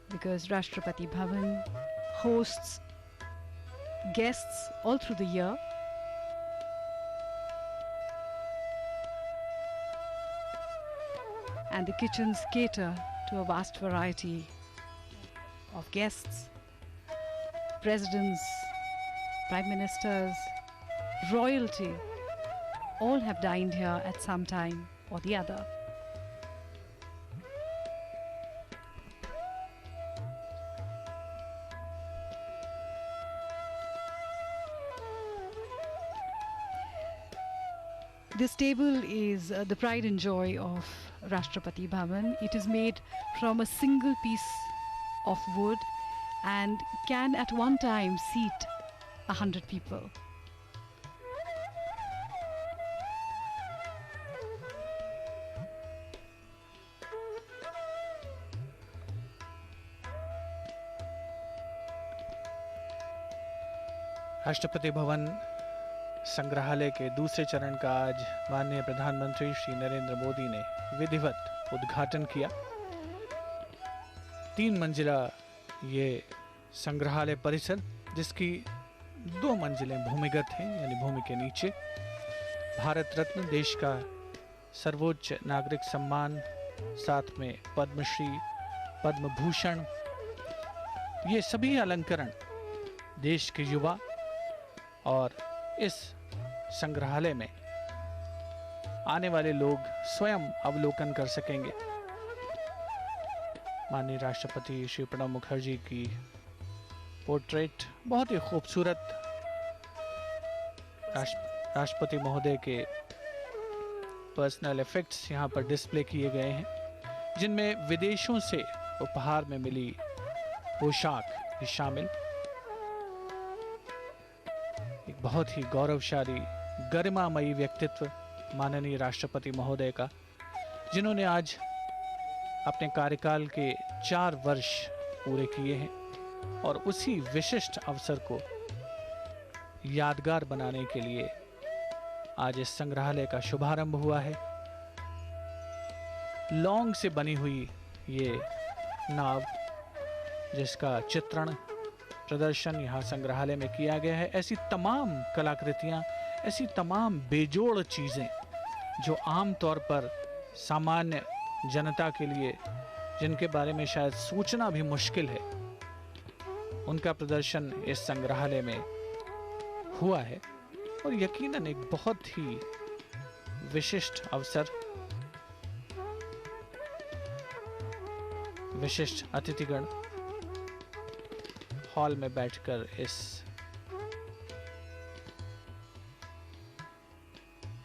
because Rashtrapati Bhavan hosts guests all through the year. And the kitchens cater to a vast variety of guests. Presidents, prime ministers, royalty, all have dined here at some time or the other. This table is the pride and joy of Rashtrapati Bhavan. It is made from a single piece of wood and can at one time seat 100 people. Rashtrapati Bhavan संग्रहालय के दूसरे चरण का आज माननीय प्रधानमंत्री श्री नरेंद्र मोदी ने विधिवत उद्घाटन किया। 3 मंजिला ये संग्रहालय परिसर, जिसकी 2 मंजिलें भूमिगत हैं, यानी भूमि के नीचे। भारत रत्न, देश का सर्वोच्च नागरिक सम्मान, साथ में पद्मश्री पद्म भूषण, ये सभी अलंकरण देश के युवा और इस संग्रहालय में आने वाले लोग स्वयं अवलोकन कर सकेंगे। माननीय राष्ट्रपति श्री प्रणब मुखर्जी की पोर्ट्रेट बहुत ही खूबसूरत राष्ट्रपति महोदय के पर्सनल इफेक्ट्स यहाँ पर डिस्प्ले किए गए हैं, जिनमें विदेशों से उपहार में मिली पोशाक भी शामिल। एक बहुत ही गौरवशाली गरिमामयी व्यक्तित्व माननीय राष्ट्रपति महोदय का, जिन्होंने आज अपने कार्यकाल के 4 वर्ष पूरे किए हैं और उसी विशिष्ट अवसर को यादगार बनाने के लिए आज इस संग्रहालय का शुभारंभ हुआ है। लौंग से बनी हुई ये नाव, जिसका चित्रण प्रदर्शन यहाँ संग्रहालय में किया गया है, ऐसी तमाम कलाकृतियाँ, ऐसी तमाम बेजोड़ चीज़ें जो आम तौर पर सामान्य जनता के लिए, जिनके बारे में शायद सोचना भी मुश्किल है, उनका प्रदर्शन इस संग्रहालय में हुआ है। और यकीनन एक बहुत ही विशिष्ट अवसर, विशिष्ट अतिथिगण हॉल में बैठकर इस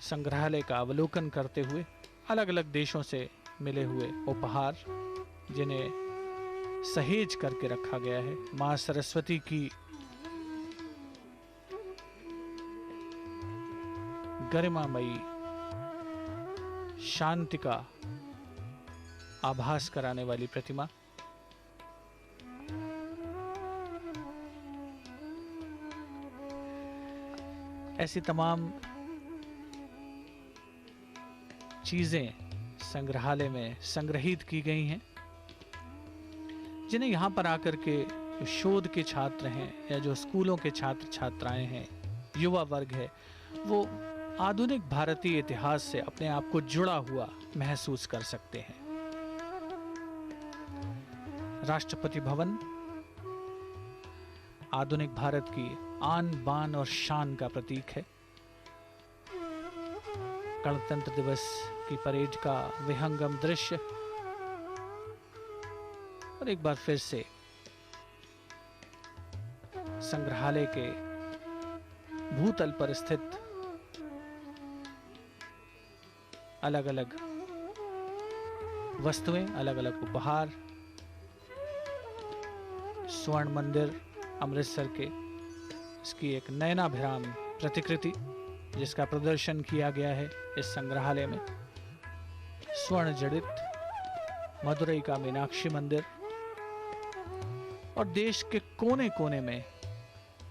संग्रहालय का अवलोकन करते हुए अलग अलग देशों से मिले हुए उपहार, जिन्हें सहेज करके रखा गया है, मां सरस्वती की गरिमामयी शांति का आभास कराने वाली प्रतिमा। ऐसी तमाम चीजें संग्रहालय में संग्रहित की गई हैं, जिन्हें यहाँ पर आकर के जो शोध के छात्र हैं या जो स्कूलों के छात्र छात्राएं हैं, युवा वर्ग है, वो आधुनिक भारतीय इतिहास से अपने आप को जुड़ा हुआ महसूस कर सकते हैं। राष्ट्रपति भवन आधुनिक भारत की आन बान और शान का प्रतीक है। गणतंत्र दिवस की परेड का विहंगम दृश्य, और एक बार फिर से संग्रहालय के भूतल पर स्थित अलग अलग वस्तुएं, अलग अलग उपहार, स्वर्ण मंदिर अमृतसर के, इसकी एक नयनाभिराम प्रतिकृति जिसका प्रदर्शन किया गया है इस संग्रहालय में, स्वर्ण जड़ित मदुरई का मीनाक्षी मंदिर, और देश के कोने कोने में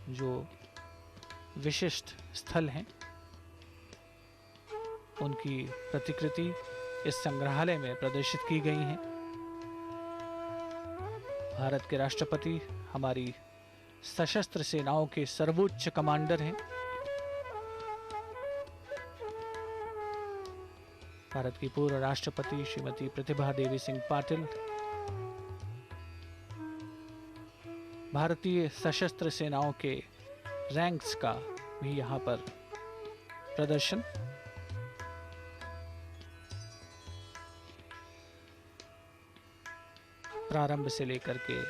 जो विशिष्ट स्थल हैं उनकी प्रतिकृति इस संग्रहालय में प्रदर्शित की गई हैं। भारत के राष्ट्रपति हमारी सशस्त्र सेनाओं के सर्वोच्च कमांडर हैं। भारत की पूर्व राष्ट्रपति श्रीमती प्रतिभा देवी सिंह पाटिल, भारतीय सशस्त्र सेनाओं के रैंक्स का भी यहाँ पर प्रदर्शन। प्रारंभ से लेकर के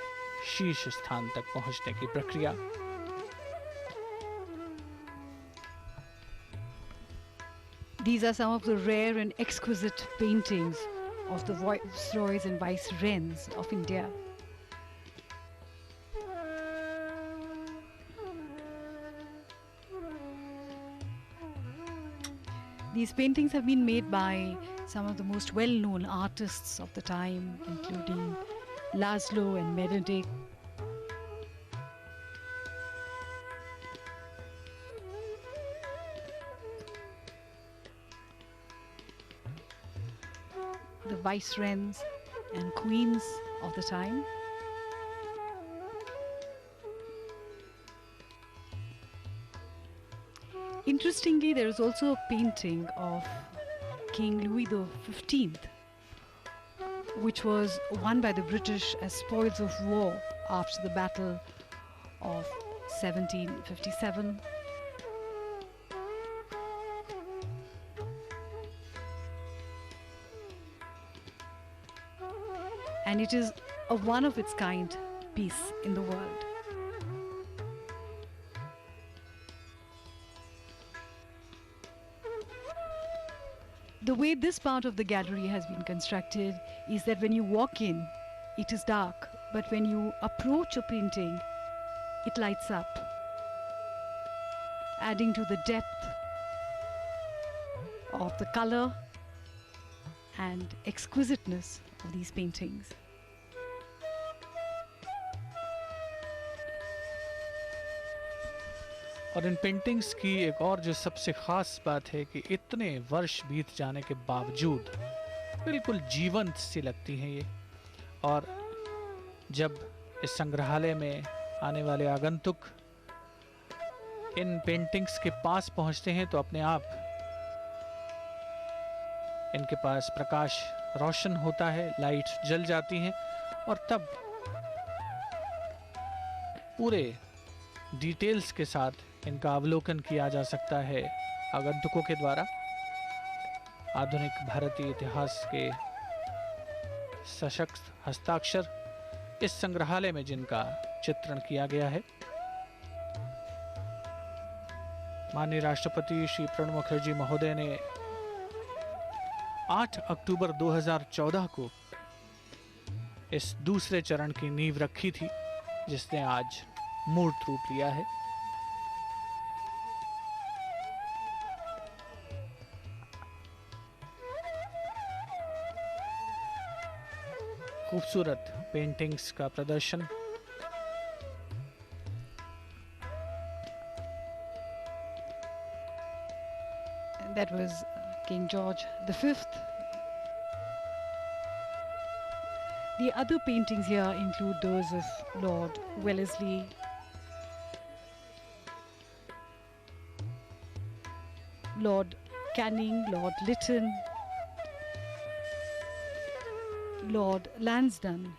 शीर्ष स्थान तक पहुंचने की प्रक्रिया। These are some of the rare and exquisite paintings of the viceroys and vicereys of India. These paintings have been made by some of the most well-known artists of the time, including Laszlo and Meredith. The viceroys and queens of the time. Interestingly, there is also a painting of King Louis XV, which was won by the British as spoils of war after the Battle of 1757. And it is a one of its kind piece in the world. The way this part of the gallery has been constructed is that when you walk in, it is dark, but when you approach a painting, it lights up, adding to the depth of the color and exquisiteness of these paintings. और इन paintings की एक और जो सबसे ख़ास बात है कि इतने वर्ष बीत जाने के बावजूद बिल्कुल जीवंत सी लगती हैं ये। और जब इस संग्रहालय में आने वाले आगंतुक इन पेंटिंग्स के पास पहुंचते हैं तो अपने आप इनके पास प्रकाश रोशन होता है, लाइट्स जल जाती हैं और तब पूरे डिटेल्स के साथ इनका अवलोकन किया जा सकता है आगंतुकों के द्वारा। आधुनिक भारतीय इतिहास के सशक्त हस्ताक्षर इस संग्रहालय में जिनका चित्रण किया गया है। माननीय राष्ट्रपति श्री प्रणब मुखर्जी महोदय ने 8 अक्टूबर 2014 को इस दूसरे चरण की नींव रखी थी, जिसने आज मूर्त रूप लिया है। खूबसूरत पेंटिंग्स का प्रदर्शन। That was King George V. The other paintings here include those of Lord Wellesley, Lord Canning, Lord Lytton, Lord Lansdowne,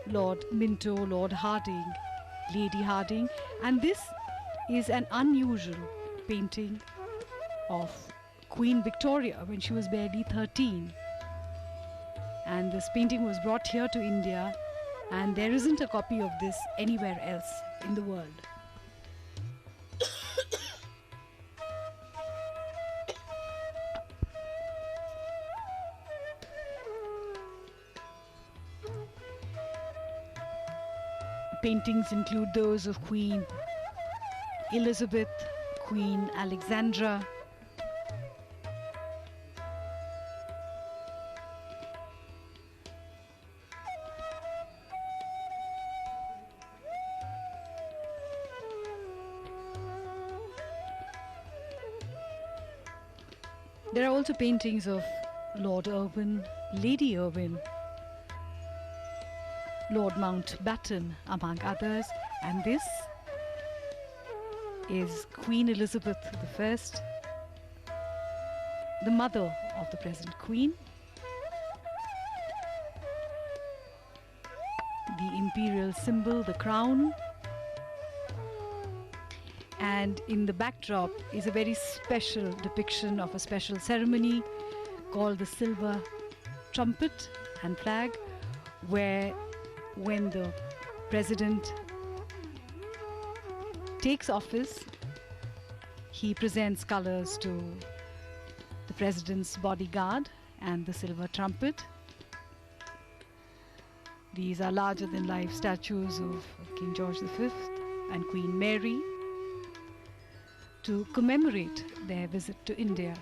Lord Minto, Lord Harding, Lady Harding, and this is an unusual painting of Queen Victoria when she was barely 13. And this painting was brought here to India, and there isn't a copy of this anywhere else in the world. Paintings include those of Queen Elizabeth, Queen Alexandra, there are also paintings of Lord Irwin, Lady Irwin, Lord Mountbatten, among others, and this is Queen Elizabeth I, the mother of the present Queen. The imperial symbol, the crown, and in the backdrop is a very special depiction of a special ceremony called the Silver Trumpet and Flag, where when the president takes office, he presents colors to the president's bodyguard and the silver trumpet. These are larger than life statues of King George V and Queen Mary to commemorate their visit to India.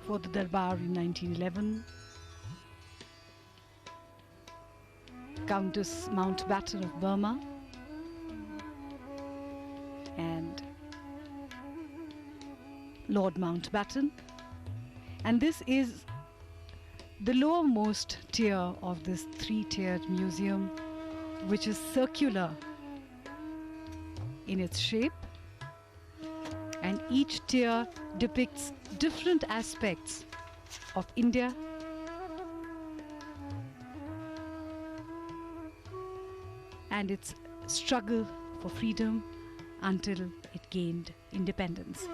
For the Darbar in 1911, Countess Mountbatten of Burma, and Lord Mountbatten. And this is the lowermost tier of this three-tiered museum, which is circular in its shape, and each tier depicts different aspects of India and its struggle for freedom until it gained independence.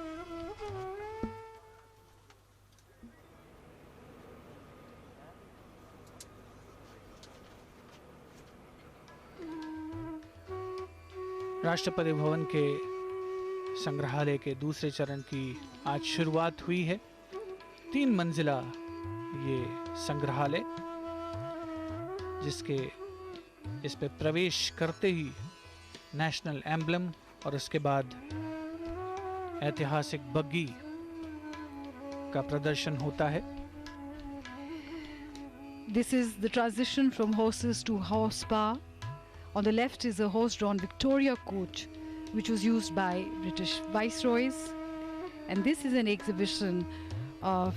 Rashtrapati Bhavan के संग्रहालय के दूसरे चरण की आज शुरुआत हुई है। 3 मंजिला ये संग्रहालय, जिसके इस पे प्रवेश करते ही नेशनल एम्बलम और उसके बाद ऐतिहासिक बग्गी का प्रदर्शन होता है। This is the transition from horses to horse power. On the left is a horse-drawn Victoria coach, which was used by British viceroys. And this is an exhibition of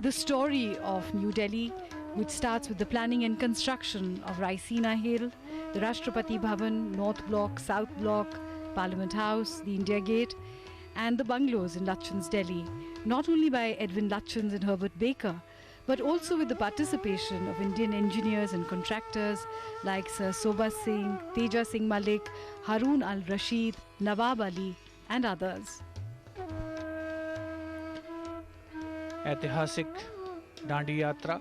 the story of New Delhi, which starts with the planning and construction of Raisina Hill, the Rashtrapati Bhavan, North Block, South Block, Parliament House, the India Gate, and the bungalows in Lutyens, Delhi, not only by Edwin Lutyens and Herbert Baker, but also with the participation of Indian engineers and contractors like Sir Sobha Singh, Teja Singh Malik, Harun al-Rashid, Nawab Ali, and others. ऐतिहासिक डांडी यात्रा,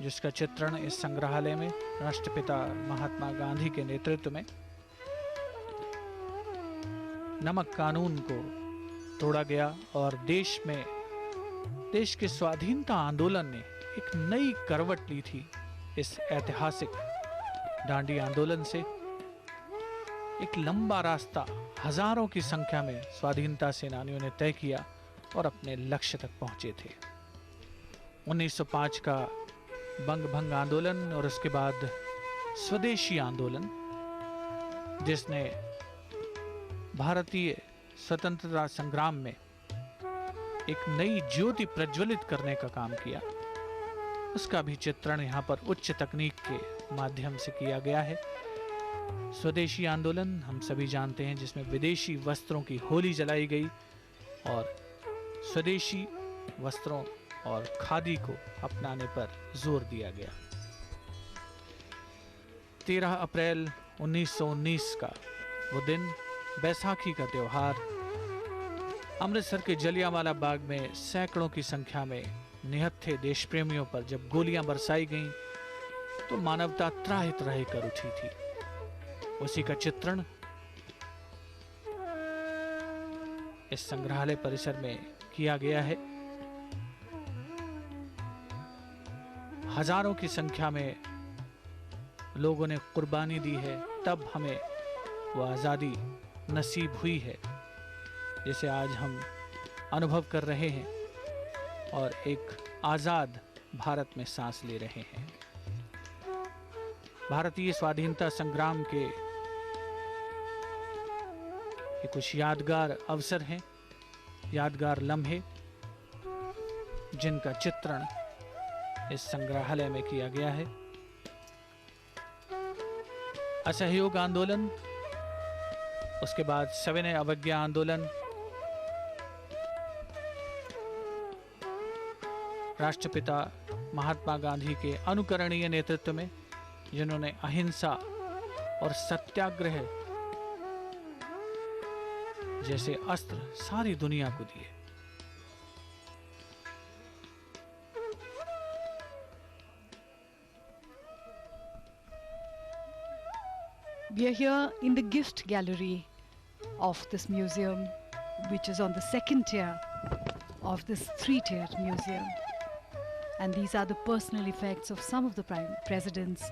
जिसका चित्रण इस संग्रहालय में राष्ट्रपिता महात्मा गांधी के नेतृत्व में नमक कानून को तोड़ा गया और देश के स्वाधीनता आंदोलन ने एक नई करवट ली थी। इस ऐतिहासिक डांडी आंदोलन से एक लंबा रास्ता हजारों की संख्या में स्वाधीनता सेनानियों ने तय किया और अपने लक्ष्य तक पहुंचे थे। 1905 का बंग भंग आंदोलन और उसके बाद स्वदेशी आंदोलन, जिसने भारतीय स्वतंत्रता संग्राम में एक नई ज्योति प्रज्वलित करने का काम किया, उसका भी चित्रण यहाँ पर उच्च तकनीक के माध्यम से किया गया है। स्वदेशी आंदोलन हम सभी जानते हैं, जिसमें विदेशी वस्त्रों की होली जलाई गई और स्वदेशी वस्त्रों और खादी को अपनाने पर जोर दिया गया। 13 अप्रैल 1919 का वो दिन, बैसाखी का त्योहार, अमृतसर के जलियांवाला बाग में सैकड़ों की संख्या में निहत्थे देश प्रेमियों पर जब गोलियां बरसाई गईं, तो मानवता त्राहित रह कर उठी थी। उसी का चित्रण इस संग्रहालय परिसर में किया गया है। हजारों की संख्या में लोगों ने कुर्बानी दी है, तब हमें वो आज़ादी नसीब हुई है जिसे आज हम अनुभव कर रहे हैं और एक आज़ाद भारत में सांस ले रहे हैं। भारतीय स्वाधीनता संग्राम के ये कुछ यादगार अवसर हैं, यादगार लम्हे, जिनका चित्रण इस संग्रहालय में किया गया है। असहयोग आंदोलन, उसके बाद सविनय अवज्ञा आंदोलन, राष्ट्रपिता महात्मा गांधी के अनुकरणीय नेतृत्व में, जिन्होंने अहिंसा और सत्याग्रह जैसे अस्त्र सारी दुनिया को दिए। We are here in the gift gallery of this museum, which is on the second tier of this 3-tiered museum. And these are the personal effects of some of the prime presidents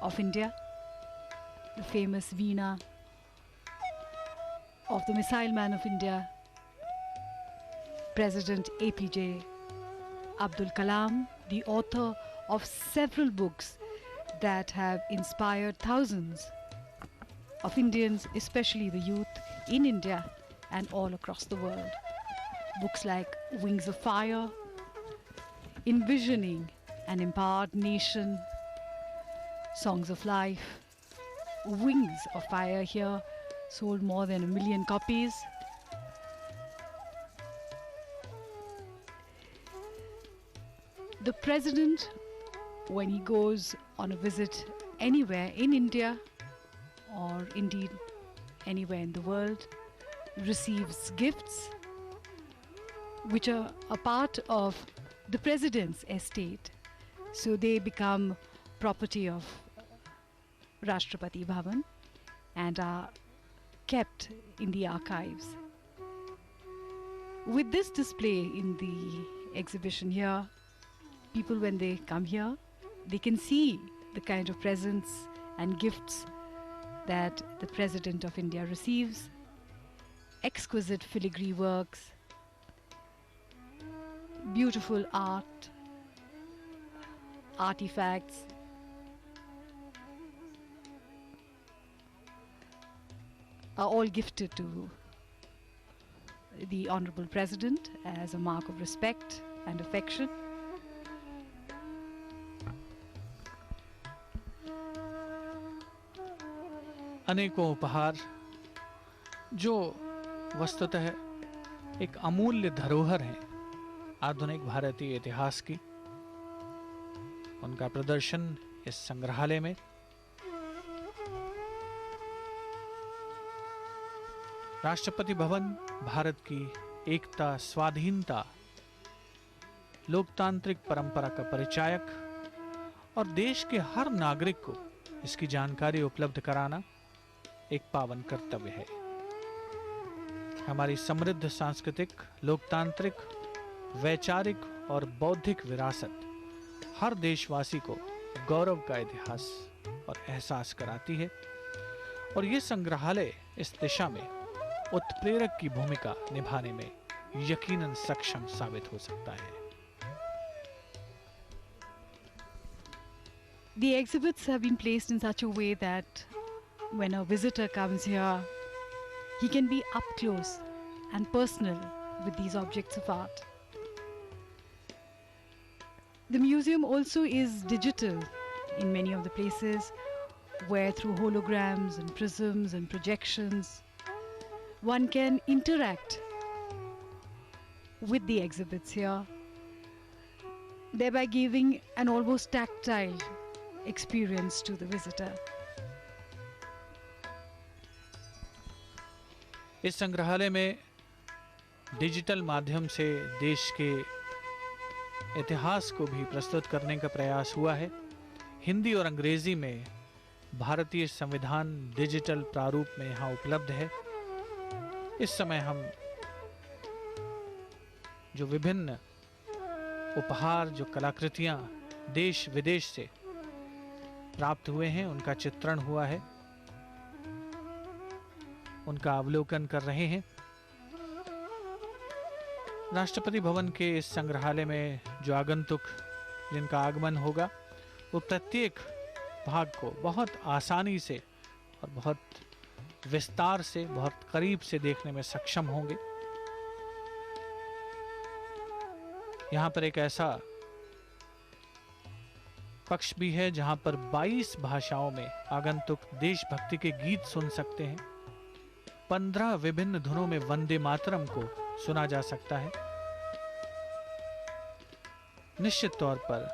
of India. The famous Veena of the Missile Man of India, President APJ Abdul Kalam, the author of several books that have inspired thousands of Indians, especially the youth in India and all across the world. Books like Wings of Fire, Envisioning an Empowered Nation, Songs of Life, Wings of Fire here sold more than 1 million copies. The president, when he goes on a visit anywhere in India or indeed anywhere in the world, receives gifts which are a part of the president's estate. So they become property of Rashtrapati Bhavan and are kept in the archives. With this display in the exhibition here, people, when they come here, they can see the kind of presents and gifts that the President of India receives, exquisite filigree works, beautiful art, artifacts, are all gifted to the Honorable President as a mark of respect and affection. अनेकों उपहार जो वस्तुतः एक अमूल्य धरोहर है आधुनिक भारतीय इतिहास की, उनका प्रदर्शन इस संग्रहालय में राष्ट्रपति भवन भारत की एकता, स्वाधीनता, लोकतांत्रिक परंपरा का परिचायक और देश के हर नागरिक को इसकी जानकारी उपलब्ध कराना एक पावन कर्तव्य है। हमारी समृद्ध सांस्कृतिक, लोकतांत्रिक, वैचारिक और बौद्धिक विरासत हर देशवासी को गौरव का इतिहास और एहसास कराती है और ये संग्रहालय इस दिशा में उत्प्रेरक की भूमिका निभाने में यकीनन सक्षम साबित हो सकता है। The exhibits have been placed in such a way that when a visitor comes here, he can be up close and personal with these objects of art. The museum also is digital in many of the places, where through holograms and prisms and projections, one can interact with the exhibits here, thereby giving an almost tactile experience to the visitor. इस संग्रहालय में digital माध्यम से देश के इतिहास को भी प्रस्तुत करने का प्रयास हुआ है। हिंदी और अंग्रेजी में भारतीय संविधान डिजिटल प्रारूप में यहाँ उपलब्ध है। इस समय हम जो विभिन्न उपहार, जो कलाकृतियाँ देश विदेश से प्राप्त हुए हैं, उनका चित्रण हुआ है, उनका अवलोकन कर रहे हैं। राष्ट्रपति भवन के इस संग्रहालय में जो आगंतुक जिनका आगमन होगा, वो प्रत्येक भाग को बहुत आसानी से और बहुत विस्तार से, बहुत करीब से देखने में सक्षम होंगे। यहाँ पर एक ऐसा पक्ष भी है जहाँ पर 22 भाषाओं में आगंतुक देशभक्ति के गीत सुन सकते हैं। 15 विभिन्न धुनों में वंदे मातरम को सुना जा सकता है। निश्चित तौर पर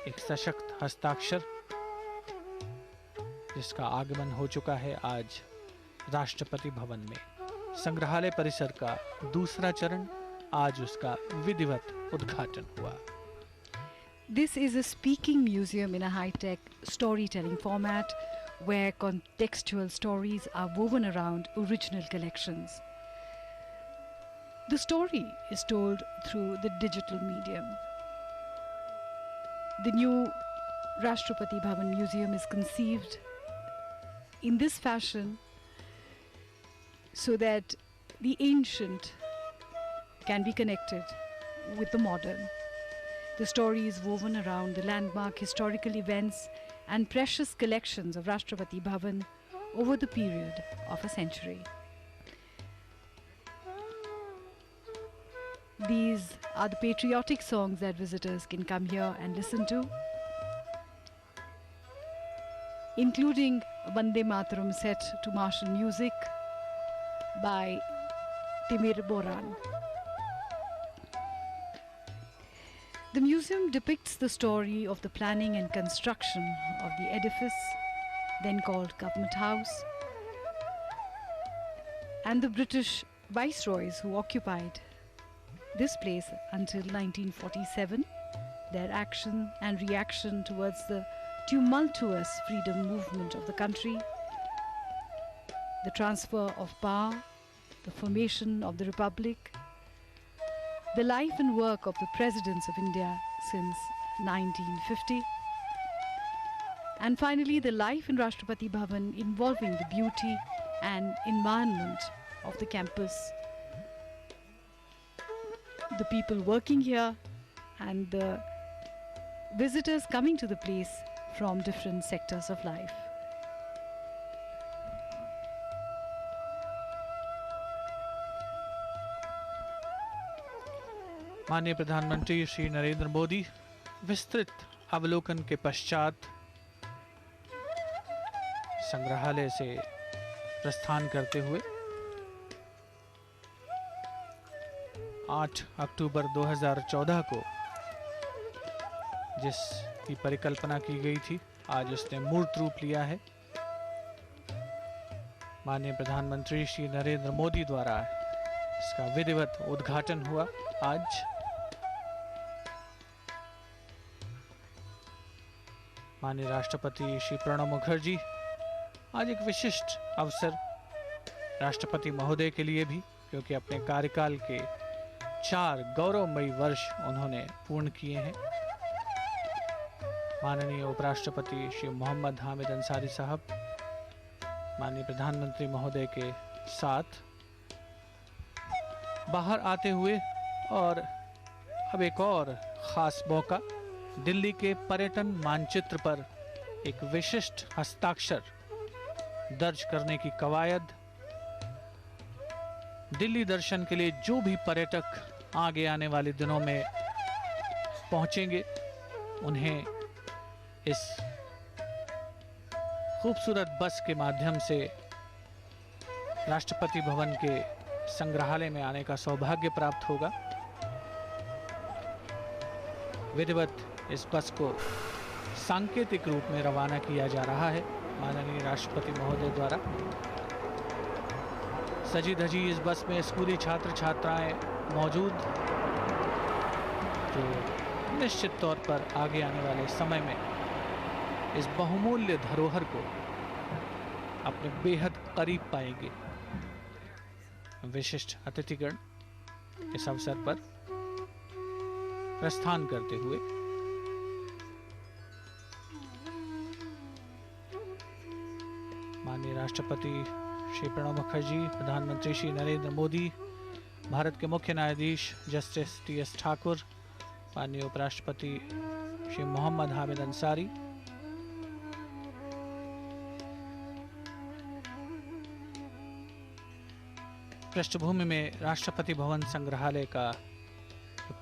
एक सशक्त हस्ताक्षर जिसका आगमन हो चुका है आज राष्ट्रपति भवन में। संग्रहालय परिसर का दूसरा चरण, आज उसका विधिवत उद्घाटन हुआ। This is a speaking museum in a high-tech storytelling format where contextual stories are woven around original collections. The story is told through the digital medium. The new Rashtrapati Bhavan Museum is conceived in this fashion so that the ancient can be connected with the modern. The story is woven around the landmark historical events and precious collections of Rashtrapati Bhavan over the period of a century. These are the patriotic songs that visitors can come here and listen to, including Vande Mataram set to martial music by Timir Boran. The museum depicts the story of the planning and construction of the edifice, then called Government House, and the British viceroys who occupied this place until 1947, their action and reaction towards the tumultuous freedom movement of the country, the transfer of power, the formation of the Republic, the life and work of the presidents of India since 1950, and finally the life in Rashtrapati Bhavan involving the beauty and environment of the campus, the people working here and the visitors coming to the place from different sectors of life. माननीय प्रधानमंत्री श्री नरेंद्र मोदी विस्तृत अवलोकन के पश्चात संग्रहालय से प्रस्थान करते हुए 8 अक्टूबर 2014 को जिसकी परिकल्पना की गई थी, आज उसने मूर्त रूप लिया है। माननीय प्रधानमंत्री श्री नरेंद्र मोदी द्वारा इसका विधिवत उद्घाटन हुआ आज। माननीय राष्ट्रपति श्री प्रणब मुखर्जी, आज एक विशिष्ट अवसर राष्ट्रपति महोदय के लिए भी, क्योंकि अपने कार्यकाल के 4 गौरवमयी वर्ष उन्होंने पूर्ण किए हैं। माननीय उपराष्ट्रपति श्री मोहम्मद हामिद अंसारी साहब माननीय प्रधानमंत्री महोदय के साथ बाहर आते हुए, और अब एक और ख़ास मौका, दिल्ली के पर्यटन मानचित्र पर एक विशिष्ट हस्ताक्षर दर्ज करने की कवायद। दिल्ली दर्शन के लिए जो भी पर्यटक आगे आने वाले दिनों में पहुंचेंगे, उन्हें इस खूबसूरत बस के माध्यम से राष्ट्रपति भवन के संग्रहालय में आने का सौभाग्य प्राप्त होगा। विधिवत इस बस को सांकेतिक रूप में रवाना किया जा रहा है माननीय राष्ट्रपति महोदय द्वारा। सजी धजी इस बस में स्कूली छात्र छात्राएं मौजूद, जो निश्चित तौर पर आगे आने वाले समय में इस बहुमूल्य धरोहर को अपने बेहद करीब पाएंगे। विशिष्ट अतिथिगण इस अवसर पर प्रस्थान करते हुए माननीय राष्ट्रपति श्री प्रणब मुखर्जी, प्रधानमंत्री श्री नरेंद्र मोदी, भारत के मुख्य न्यायाधीश जस्टिस टी.एस. ठाकुर, माननीय उपराष्ट्रपति श्री मोहम्मद हामिद अंसारी, पृष्ठभूमि में राष्ट्रपति भवन संग्रहालय का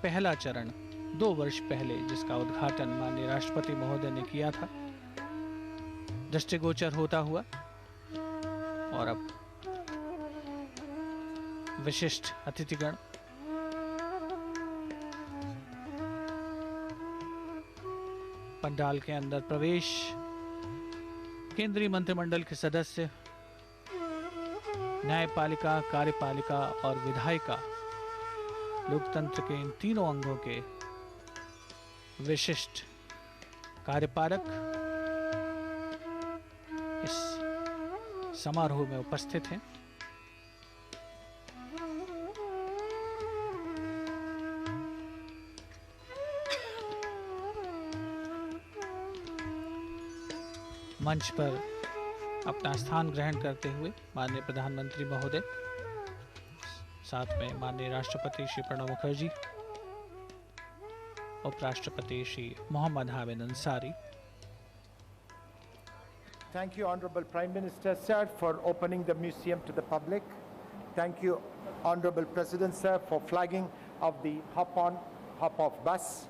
पहला चरण 2 वर्ष पहले, जिसका उद्घाटन माननीय राष्ट्रपति महोदय ने किया था, दृष्टिगोचर होता हुआ, और अब विशिष्ट अतिथिगण पंडाल के अंदर प्रवेश, केंद्रीय मंत्रिमंडल के सदस्य, न्यायपालिका, कार्यपालिका और विधायिका, लोकतंत्र के इन तीनों अंगों के विशिष्ट कार्यपालक इस समारोह में उपस्थित हैं। मंच पर अपना स्थान ग्रहण करते हुए माननीय प्रधानमंत्री महोदय, साथ में माननीय राष्ट्रपति श्री प्रणब मुखर्जी, उपराष्ट्रपति Shri Mohammad Hamid Ansari. Thank you, Honorable Prime Minister, sir, for opening the museum to the public. Thank you, Honorable President, sir, for flagging of the hop-on, hop-off bus.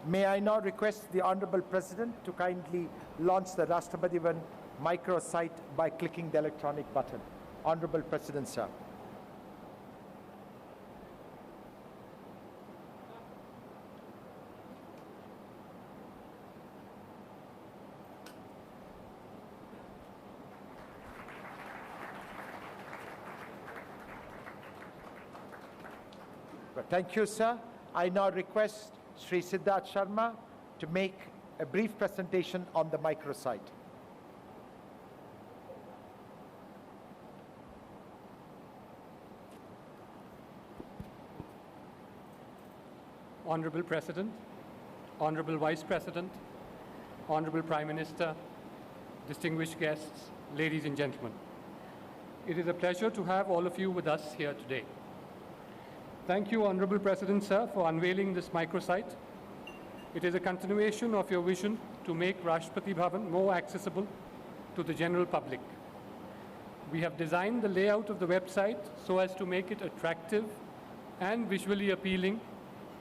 May I now request the Honorable President to kindly launch the Rashtrapati Bhavan microsite by clicking the electronic button. Honorable President, sir. Thank you, sir. I now request Sri Siddharth Sharma to make a brief presentation on the microsite. Honorable President, Honorable Vice President, Honorable Prime Minister, distinguished guests, ladies and gentlemen. It is a pleasure to have all of you with us here today. Thank you, Honorable President, sir, for unveiling this microsite. It is a continuation of your vision to make Rashtrapati Bhavan more accessible to the general public. We have designed the layout of the website so as to make it attractive and visually appealing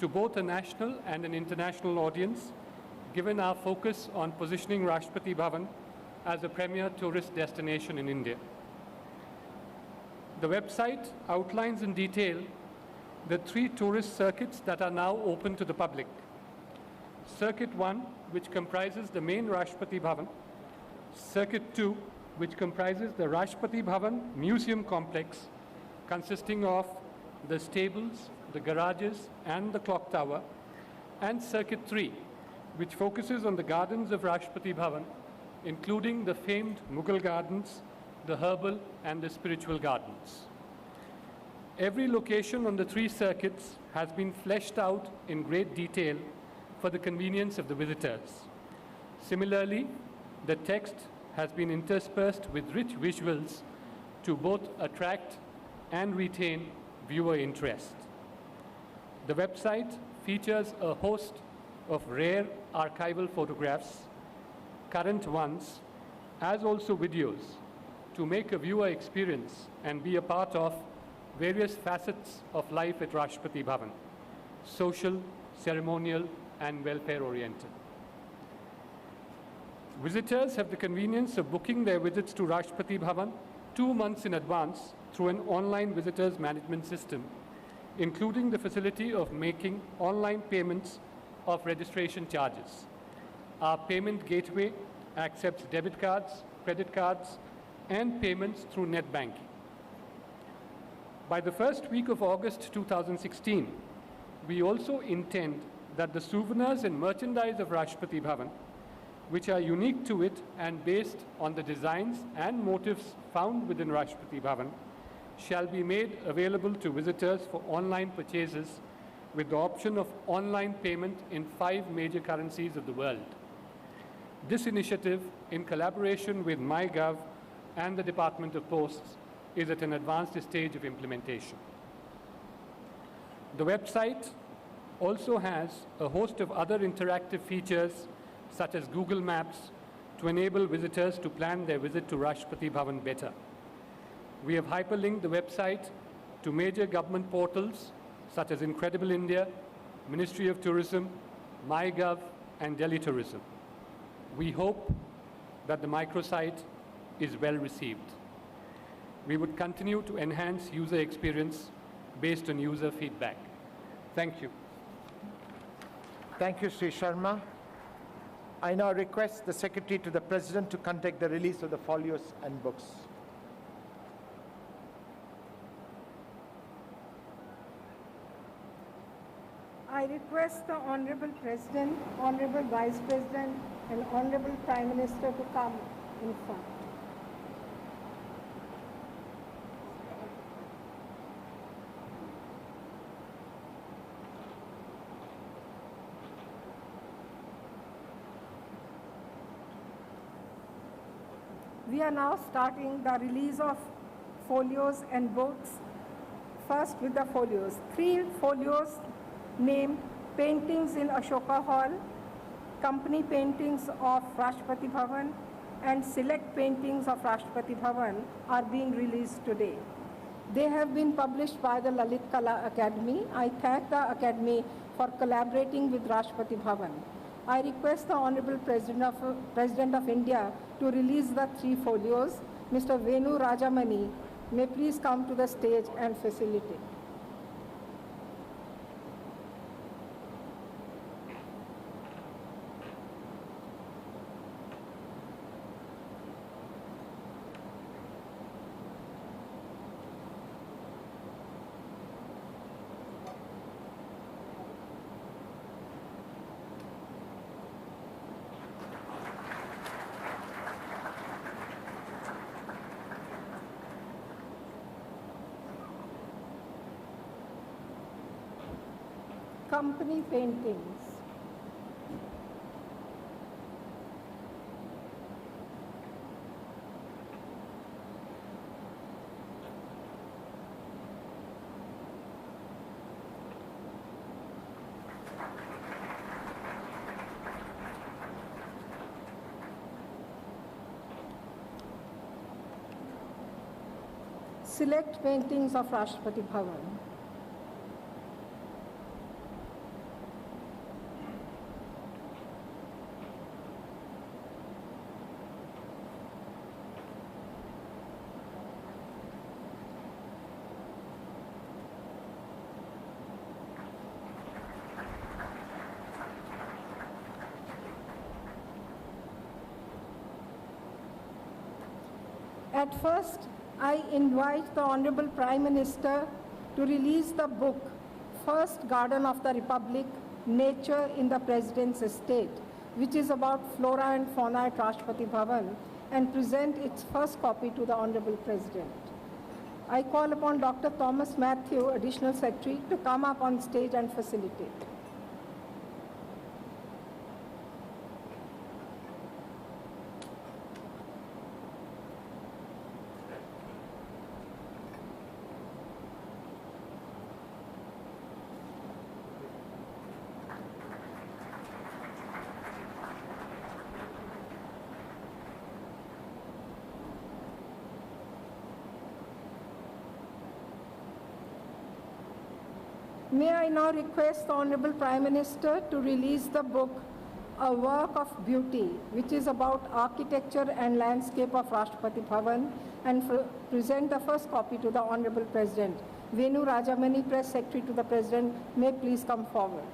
to both a national and an international audience, given our focus on positioning Rashtrapati Bhavan as a premier tourist destination in India. The website outlines in detail the 3 tourist circuits that are now open to the public. Circuit 1, which comprises the main Rashtrapati Bhavan. Circuit 2, which comprises the Rashtrapati Bhavan Museum Complex, consisting of the stables, the garages, and the clock tower. And Circuit 3, which focuses on the gardens of Rashtrapati Bhavan, including the famed Mughal gardens, the herbal, and the spiritual gardens. Every location on the 3 circuits has been fleshed out in great detail for the convenience of the visitors. Similarly, the text has been interspersed with rich visuals to both attract and retain viewer interest. The website features a host of rare archival photographs, current ones, as also videos, to make a viewer experience and be a part of various facets of life at Rashtrapati Bhavan, social, ceremonial, and welfare-oriented. Visitors have the convenience of booking their visits to Rashtrapati Bhavan 2 months in advance through an online visitors management system, including the facility of making online payments of registration charges. Our payment gateway accepts debit cards, credit cards, and payments through net banking. By the first week of August 2016, we also intend that the souvenirs and merchandise of Rashtrapati Bhavan, which are unique to it and based on the designs and motifs found within Rashtrapati Bhavan, shall be made available to visitors for online purchases with the option of online payment in 5 major currencies of the world. This initiative, in collaboration with MyGov and the Department of Posts, is at an advanced stage of implementation. The website also has a host of other interactive features, such as Google Maps, to enable visitors to plan their visit to Rashtrapati Bhavan better. We have hyperlinked the website to major government portals, such as Incredible India, Ministry of Tourism, MyGov, and Delhi Tourism. We hope that the microsite is well received. We would continue to enhance user experience based on user feedback. Thank you. Thank you, Sri Sharma. I now request the Secretary to the President to conduct the release of the folios and books. I request the Honorable President, Honorable Vice President, and Honorable Prime Minister to come in front. We are now starting the release of folios and books. First with the folios. 3 folios named Paintings in Ashoka Hall, Company Paintings of Rashtrapati Bhavan, and Select Paintings of Rashtrapati Bhavan are being released today. They have been published by the Lalit Kala Academy. I thank the Academy for collaborating with Rashtrapati Bhavan. I request the Honorable President of India to release the 3 folios. Mr. Venu Rajamani may please come to the stage and facilitate. Company paintings. Select paintings of Rashtrapati Bhavan. At first, I invite the Honorable Prime Minister to release the book, First Garden of the Republic, Nature in the President's Estate, which is about flora and fauna at Rashtrapati Bhavan, and present its first copy to the Honorable President. I call upon Dr. Thomas Matthew, Additional Secretary, to come up on stage and facilitate. May I now request the Honorable Prime Minister to release the book, A Work of Beauty, which is about architecture and landscape of Rashtrapati Bhavan, and present the first copy to the Honorable President. Venu Rajamani, Press Secretary to the President, may please come forward.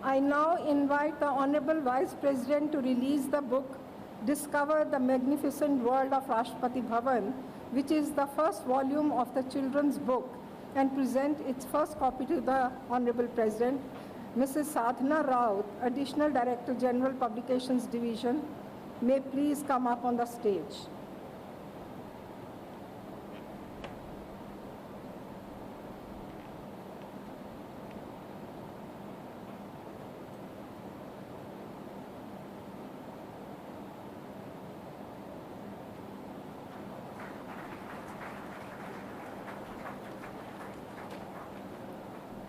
I now invite the Honorable Vice President to release the book, Discover the Magnificent World of Rashtrapati Bhavan, which is the first volume of the children's book, and present its first copy to the Honorable President. Mrs. Sadhana Raut, Additional Director General Publications Division, may please come up on the stage.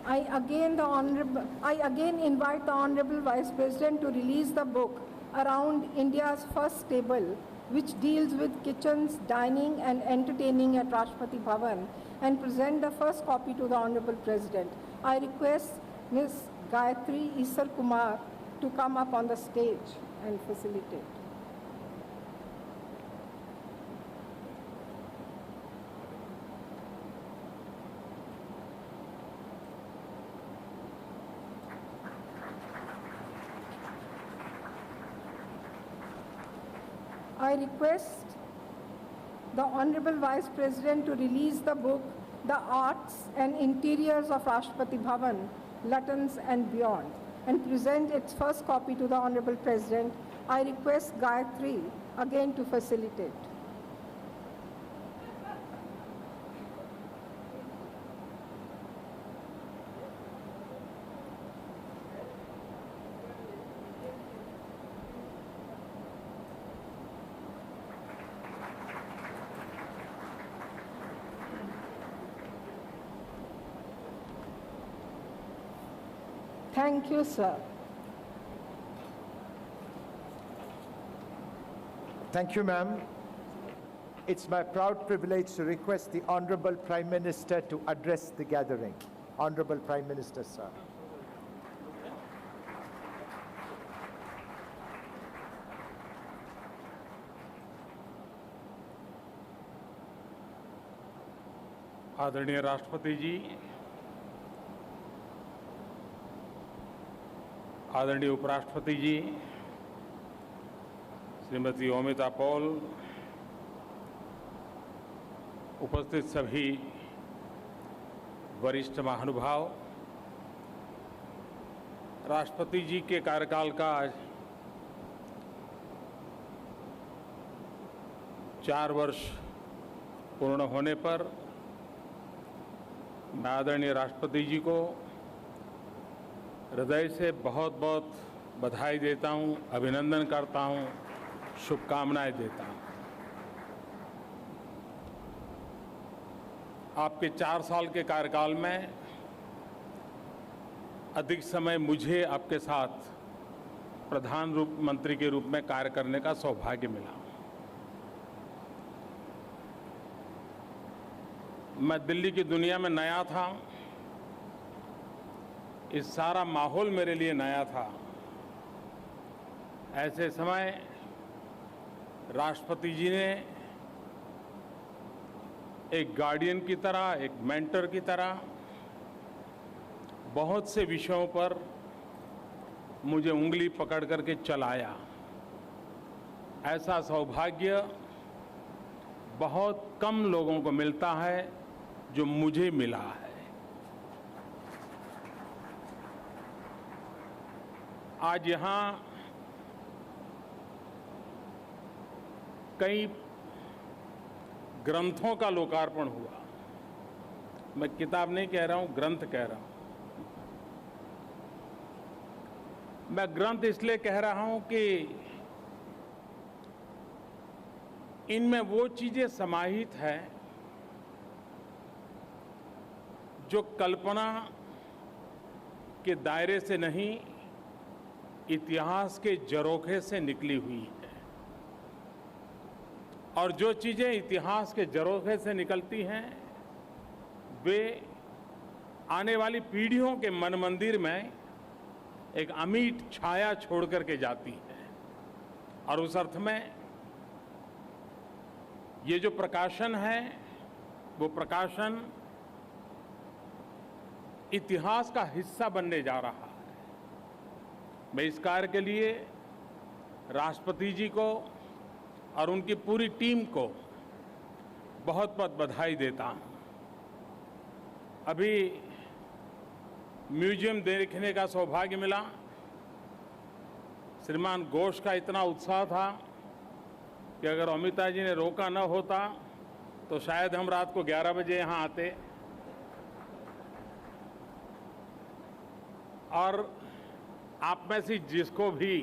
I again invite the Honorable Vice President to release the book, Around India's First Table, which deals with kitchens, dining and entertaining at Rashtrapati Bhavan, and present the first copy to the Honorable President. I request Ms. Gayatri Isar Kumar to come up on the stage and facilitate. I request the Honorable Vice President to release the book, The Arts and Interiors of Rashtrapati Bhavan, Lutyens and Beyond, and present its first copy to the Honorable President. I request Gayatri again to facilitate. Thank you, sir. Thank you, ma'am. It's my proud privilege to request the Honorable Prime Minister to address the gathering. Honorable Prime Minister, sir. आदरणीय राष्ट्रपति जी, आदरणीय उपराष्ट्रपति जी, Shrimati ओमिता Paul, उपस्थित सभी वरिष्ठ महानुभाव, राष्ट्रपति जी के कार्यकाल का आज 4 वर्ष पूर्ण होने पर मैं आदरणीय राष्ट्रपति जी को हृदय से बहुत बहुत बधाई देता हूं, अभिनंदन करता हूं, शुभकामनाएं देता हूं। आपके 4 साल के कार्यकाल में अधिक समय मुझे आपके साथ प्रधानमंत्री के रूप में कार्य करने का सौभाग्य मिला। मैं दिल्ली की दुनिया में नया था, इस सारा माहौल मेरे लिए नया था। ऐसे समय राष्ट्रपति जी ने एक गार्डियन की तरह, एक मेंटर की तरह बहुत से विषयों पर मुझे उंगली पकड़ करके चलाया। ऐसा सौभाग्य बहुत कम लोगों को मिलता है जो मुझे मिला है। आज यहाँ कई ग्रंथों का लोकार्पण हुआ। मैं किताब नहीं कह रहा हूँ, ग्रंथ कह रहा हूँ। मैं ग्रंथ इसलिए कह रहा हूँ कि इनमें वो चीजें समाहित हैं जो कल्पना के दायरे से नहीं, इतिहास के झरोखे से निकली हुई है। और जो चीजें इतिहास के झरोखे से निकलती हैं वे आने वाली पीढ़ियों के मन मंदिर में एक अमिट छाया छोड़ करके जाती है। और उस अर्थ में ये जो प्रकाशन है वो प्रकाशन इतिहास का हिस्सा बनने जा रहा है। मैं इस कार्य के लिए राष्ट्रपति जी को और उनकी पूरी टीम को बहुत बहुत बधाई देता हूं। अभी म्यूजियम देखने का सौभाग्य मिला। श्रीमान घोष का इतना उत्साह था कि अगर अमिता जी ने रोका न होता तो शायद हम रात को 11 बजे यहाँ आते। और आप में से जिसको भी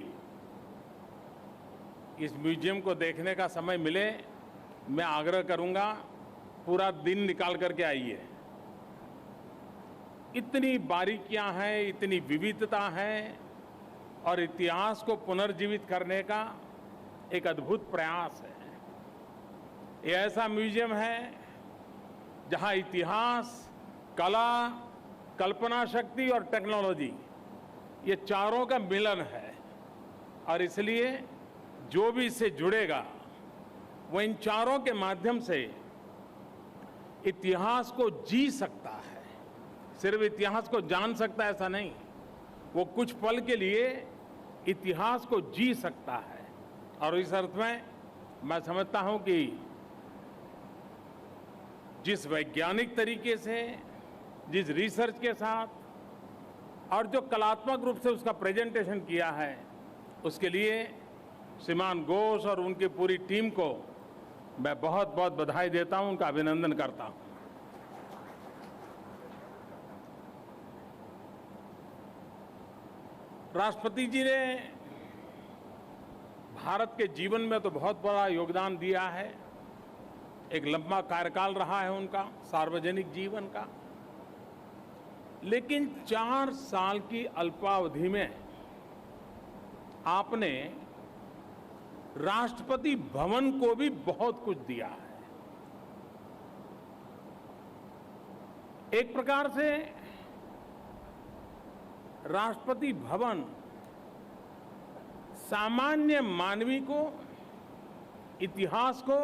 इस म्यूजियम को देखने का समय मिले, मैं आग्रह करूंगा पूरा दिन निकाल करके आइए। इतनी बारीकियां हैं, इतनी विविधता है और इतिहास को पुनर्जीवित करने का एक अद्भुत प्रयास है। ये ऐसा म्यूजियम है जहां इतिहास, कला, कल्पना शक्ति और टेक्नोलॉजी ये चारों का मिलन है। और इसलिए जो भी इससे जुड़ेगा वो इन चारों के माध्यम से इतिहास को जी सकता है। सिर्फ इतिहास को जान सकता है ऐसा नहीं, वो कुछ पल के लिए इतिहास को जी सकता है। और इस अर्थ में मैं समझता हूं कि जिस वैज्ञानिक तरीके से, जिस रिसर्च के साथ और जो कलात्मक रूप से उसका प्रेजेंटेशन किया है, उसके लिए श्रीमान घोष और उनकी पूरी टीम को मैं बहुत बहुत बधाई देता हूं, उनका अभिनंदन करता हूं। राष्ट्रपति जी ने भारत के जीवन में तो बहुत बड़ा योगदान दिया है। एक लंबा कार्यकाल रहा है उनका सार्वजनिक जीवन का। लेकिन 4 साल की अल्पावधि में आपने राष्ट्रपति भवन को भी बहुत कुछ दिया है। एक प्रकार से राष्ट्रपति भवन सामान्य मानवी को, इतिहास को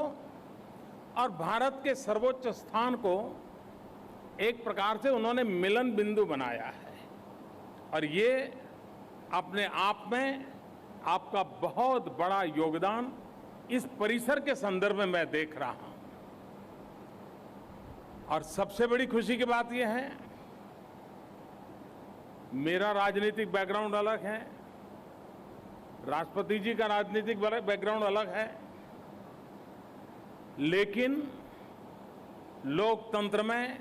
और भारत के सर्वोच्च स्थान को एक प्रकार से उन्होंने मिलन बिंदु बनाया है। और ये अपने आप में आपका बहुत बड़ा योगदान इस परिसर के संदर्भ में मैं देख रहा हूं। और सबसे बड़ी खुशी की बात यह है, मेरा राजनीतिक बैकग्राउंड अलग है, राष्ट्रपति जी का राजनीतिक बैकग्राउंड अलग है, लेकिन लोकतंत्र में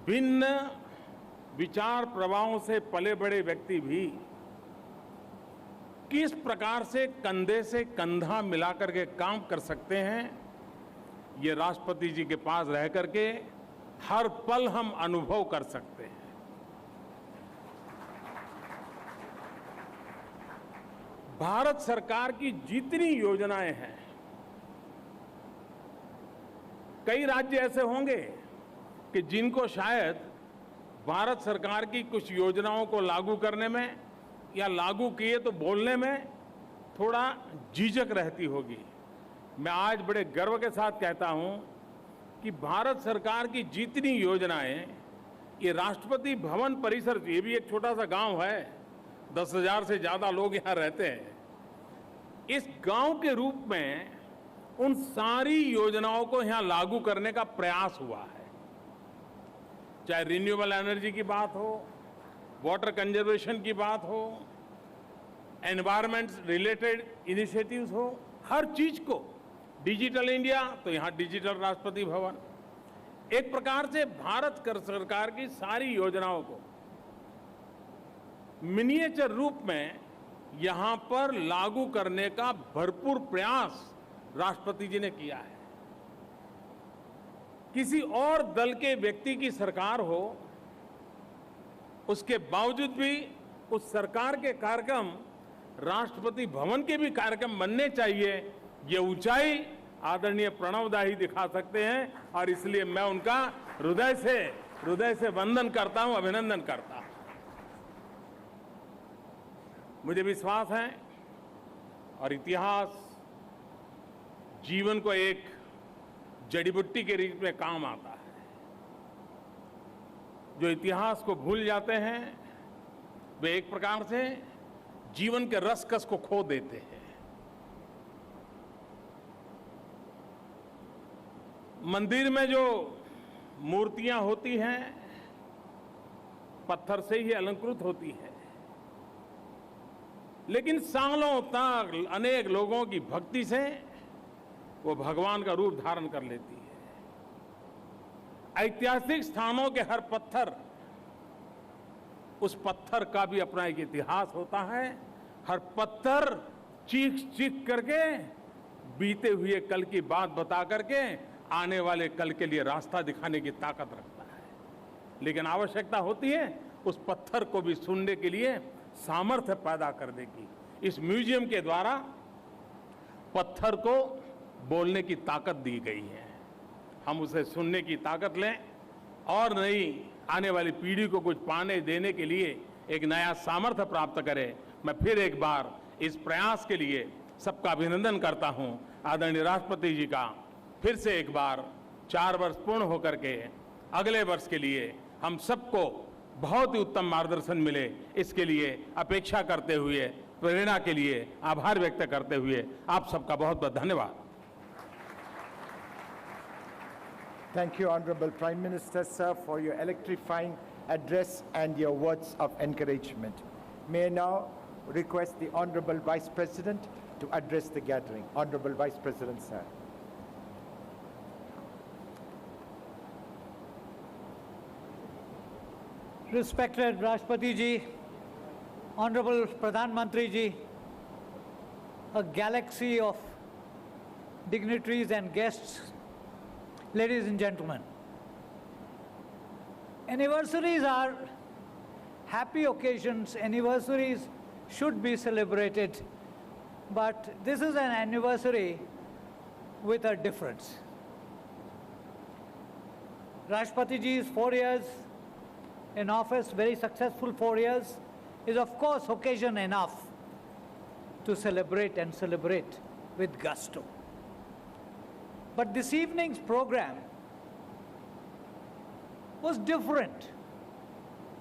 भिन्न विचार प्रवाहों से पले बड़े व्यक्ति भी किस प्रकार से कंधे से कंधा मिलाकर के काम कर सकते हैं, ये राष्ट्रपति जी के पास रह करके हर पल हम अनुभव कर सकते हैं। भारत सरकार की जितनी योजनाएं हैं, कई राज्य ऐसे होंगे कि जिनको शायद भारत सरकार की कुछ योजनाओं को लागू करने में या लागू किए तो बोलने में थोड़ा झिझक रहती होगी। मैं आज बड़े गर्व के साथ कहता हूं कि भारत सरकार की जितनी योजनाएं, ये राष्ट्रपति भवन परिसर, ये भी एक छोटा सा गांव है, 10,000 से ज्यादा लोग यहां रहते हैं, इस गांव के रूप में उन सारी योजनाओं को यहां लागू करने का प्रयास हुआ है। चाहे रिन्यूएबल एनर्जी की बात हो, वाटर कंजर्वेशन की बात हो, एनवायरमेंट रिलेटेड इनिशिएटिव्स हो, हर चीज को, डिजिटल इंडिया तो यहां डिजिटल राष्ट्रपति भवन, एक प्रकार से भारत सरकार की सारी योजनाओं को मिनिएचर रूप में यहां पर लागू करने का भरपूर प्रयास राष्ट्रपति जी ने किया है। किसी और दल के व्यक्ति की सरकार हो, उसके बावजूद भी उस सरकार के कार्यक्रम राष्ट्रपति भवन के भी कार्यक्रम बनने चाहिए, ये ऊंचाई आदरणीय प्रणव दा ही दिखा सकते हैं। और इसलिए मैं उनका हृदय से वंदन करता हूं, अभिनंदन करता हूं। मुझे विश्वास है और इतिहास जीवन को एक जड़ी बूटी के रूप में काम आता है। जो इतिहास को भूल जाते हैं वे एक प्रकार से जीवन के रसकस को खो देते हैं। मंदिर में जो मूर्तियां होती हैं पत्थर से ही अलंकृत होती है, लेकिन सालों तक अनेक लोगों की भक्ति से वो भगवान का रूप धारण कर लेती है। ऐतिहासिक स्थानों के हर पत्थर, उस पत्थर का भी अपना एक इतिहास होता है। हर पत्थर चीख चीख करके बीते हुए कल की बात बता करके आने वाले कल के लिए रास्ता दिखाने की ताकत रखता है। लेकिन आवश्यकता होती है उस पत्थर को भी सुनने के लिए सामर्थ्य पैदा करने की। इस म्यूजियम के द्वारा पत्थर को बोलने की ताकत दी गई है। हम उसे सुनने की ताकत लें और नई आने वाली पीढ़ी को कुछ पाने देने के लिए एक नया सामर्थ्य प्राप्त करें। मैं फिर एक बार इस प्रयास के लिए सबका अभिनंदन करता हूं। आदरणीय राष्ट्रपति जी का फिर से एक बार 4 वर्ष पूर्ण होकर के अगले वर्ष के लिए हम सबको बहुत ही उत्तम मार्गदर्शन मिले, इसके लिए अपेक्षा करते हुए, प्रेरणा के लिए आभार व्यक्त करते हुए आप सबका बहुत बहुत धन्यवाद। Thank you, Honorable Prime Minister, sir, for your electrifying address and your words of encouragement. May I now request the Honorable Vice President to address the gathering. Honorable Vice President, sir. Respected Rashtrapati Ji, Honorable Pradhan Mantri Ji, a galaxy of dignitaries and guests, ladies and gentlemen. Anniversaries are happy occasions. Anniversaries should be celebrated. But this is an anniversary with a difference. Rashtrapati Ji's 4 years in office, very successful 4 years, is of course occasion enough to celebrate and celebrate with gusto. But this evening's program was different,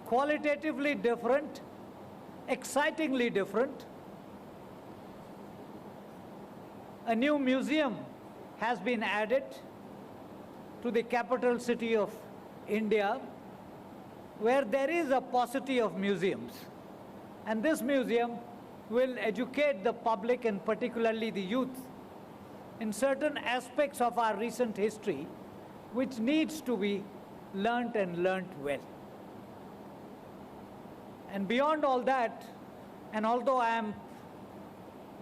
qualitatively different, excitingly different. A new museum has been added to the capital city of India, where there is a paucity of museums. And this museum will educate the public, and particularly the youth, in certain aspects of our recent history, which needs to be learnt and learnt well. And beyond all that, and although I am,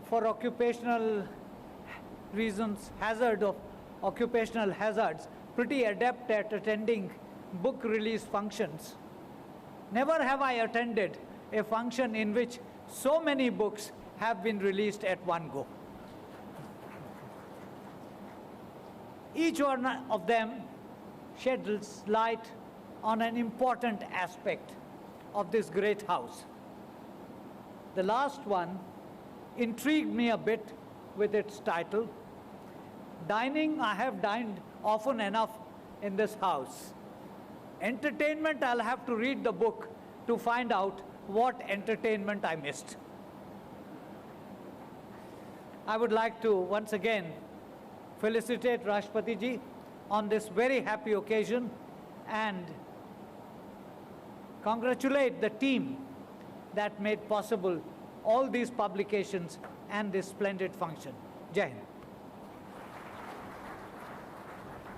for occupational reasons, occupational hazards, pretty adept at attending book release functions, never have I attended a function in which so many books have been released at one go. Each one of them sheds light on an important aspect of this great house. The last one intrigued me a bit with its title. Dining, I have dined often enough in this house. Entertainment, I'll have to read the book to find out what entertainment I missed. I would like to once again felicitate Rashtrapati Ji on this very happy occasion and congratulate the team that made possible all these publications and this splendid function. Jai Hind.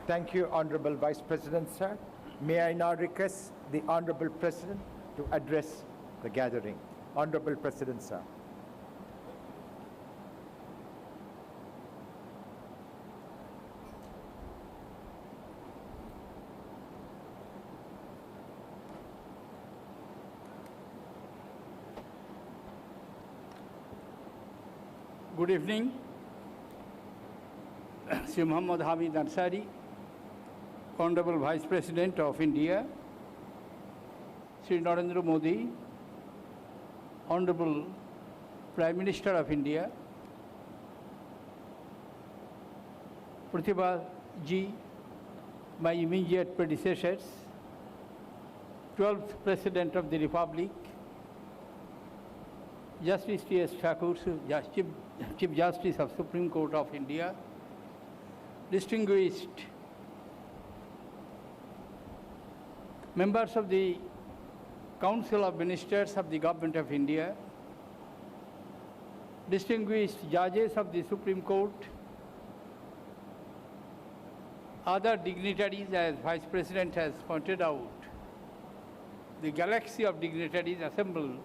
Thank you, Honorable Vice President, sir. May I now request the Honorable President to address the gathering. Honorable President, sir. Good evening. Sri Muhammad Hamid Ansari, Honorable Vice President of India, Sri Narendra Modi, Honorable Prime Minister of India, Pratibha Ji, my immediate predecessors, 12th President of the Republic, Justice T.S. Thakur, Chief Justice of Supreme Court of India, distinguished members of the Council of Ministers of the Government of India, distinguished judges of the Supreme Court, other dignitaries, as Vice President has pointed out, the galaxy of dignitaries assembled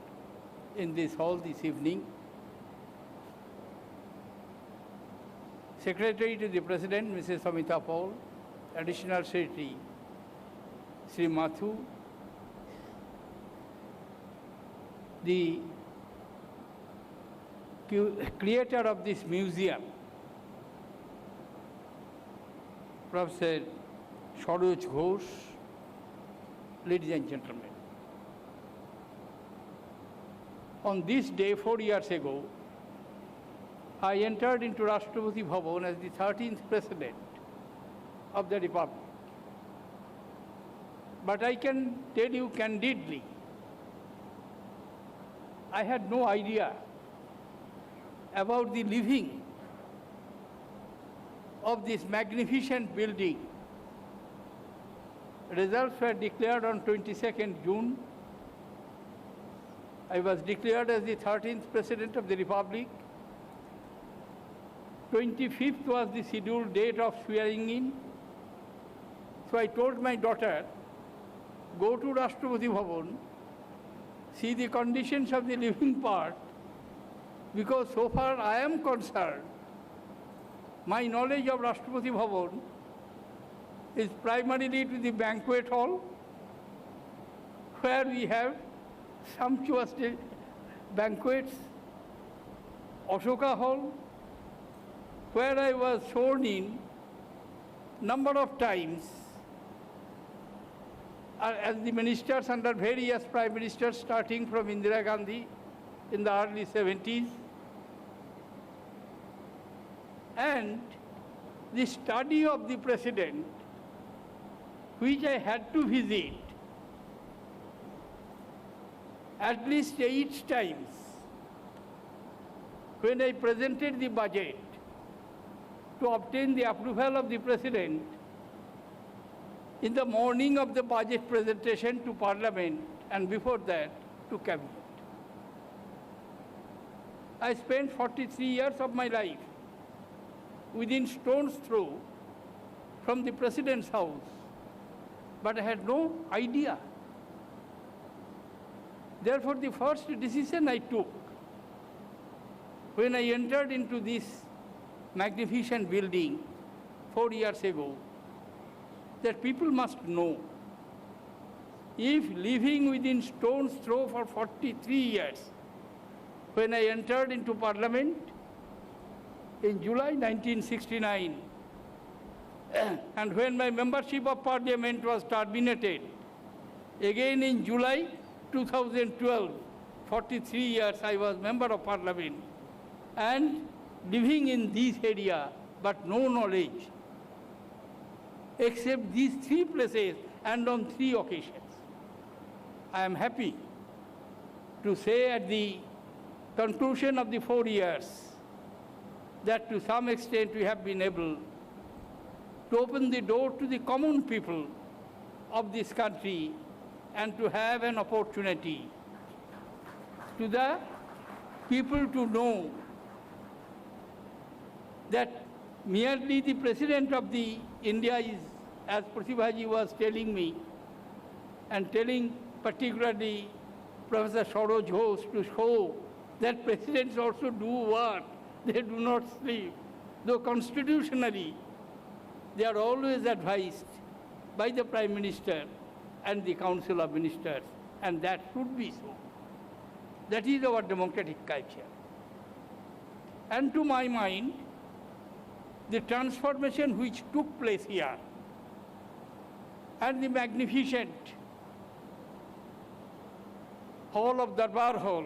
in this hall this evening, Secretary to the President, Mrs. Samita Paul, Additional Secretary, Sri Mathu, the creator of this museum, Professor Saroj Ghosh, ladies and gentlemen. On this day, 4 years ago, I entered into Rashtrapati Bhavan as the 13th President of the Republic. But I can tell you candidly, I had no idea about the living of this magnificent building. Results were declared on 22nd June. I was declared as the 13th President of the Republic. 25th was the scheduled date of swearing in. So I told my daughter, go to Rashtrapati Bhavan, see the conditions of the living part, because so far I am concerned, my knowledge of Rashtrapati Bhavan is primarily to the banquet hall where we have sumptuous banquets, Ashoka Hall, where I was sworn in number of times as the ministers under various prime ministers, starting from Indira Gandhi in the early 70s. And the study of the president, which I had to visit at least 8 times when I presented the budget to obtain the approval of the president in the morning of the budget presentation to Parliament and before that to Cabinet. I spent 43 years of my life within stone's throw from the President's house, but I had no idea. Therefore, the first decision I took when I entered into this magnificent building 4 years ago, that people must know, if living within stone's throw for 43 years, when I entered into Parliament in July 1969, and when my membership of Parliament was terminated, again in July 2012, 43 years I was member of Parliament, and living in this area, but no knowledge, except these 3 places and on 3 occasions. I am happy to say at the conclusion of the 4 years that to some extent we have been able to open the door to the common people of this country and to have an opportunity to the people to know that merely the President of the India is, as Pratibhaji was telling me, and telling particularly Professor Saroj Ghosh to show that presidents also do work, they do not sleep. Though constitutionally, they are always advised by the Prime Minister and the Council of Ministers, and that should be so. That is our democratic culture. And to my mind, the transformation which took place here and the magnificent hall of Darbar Hall,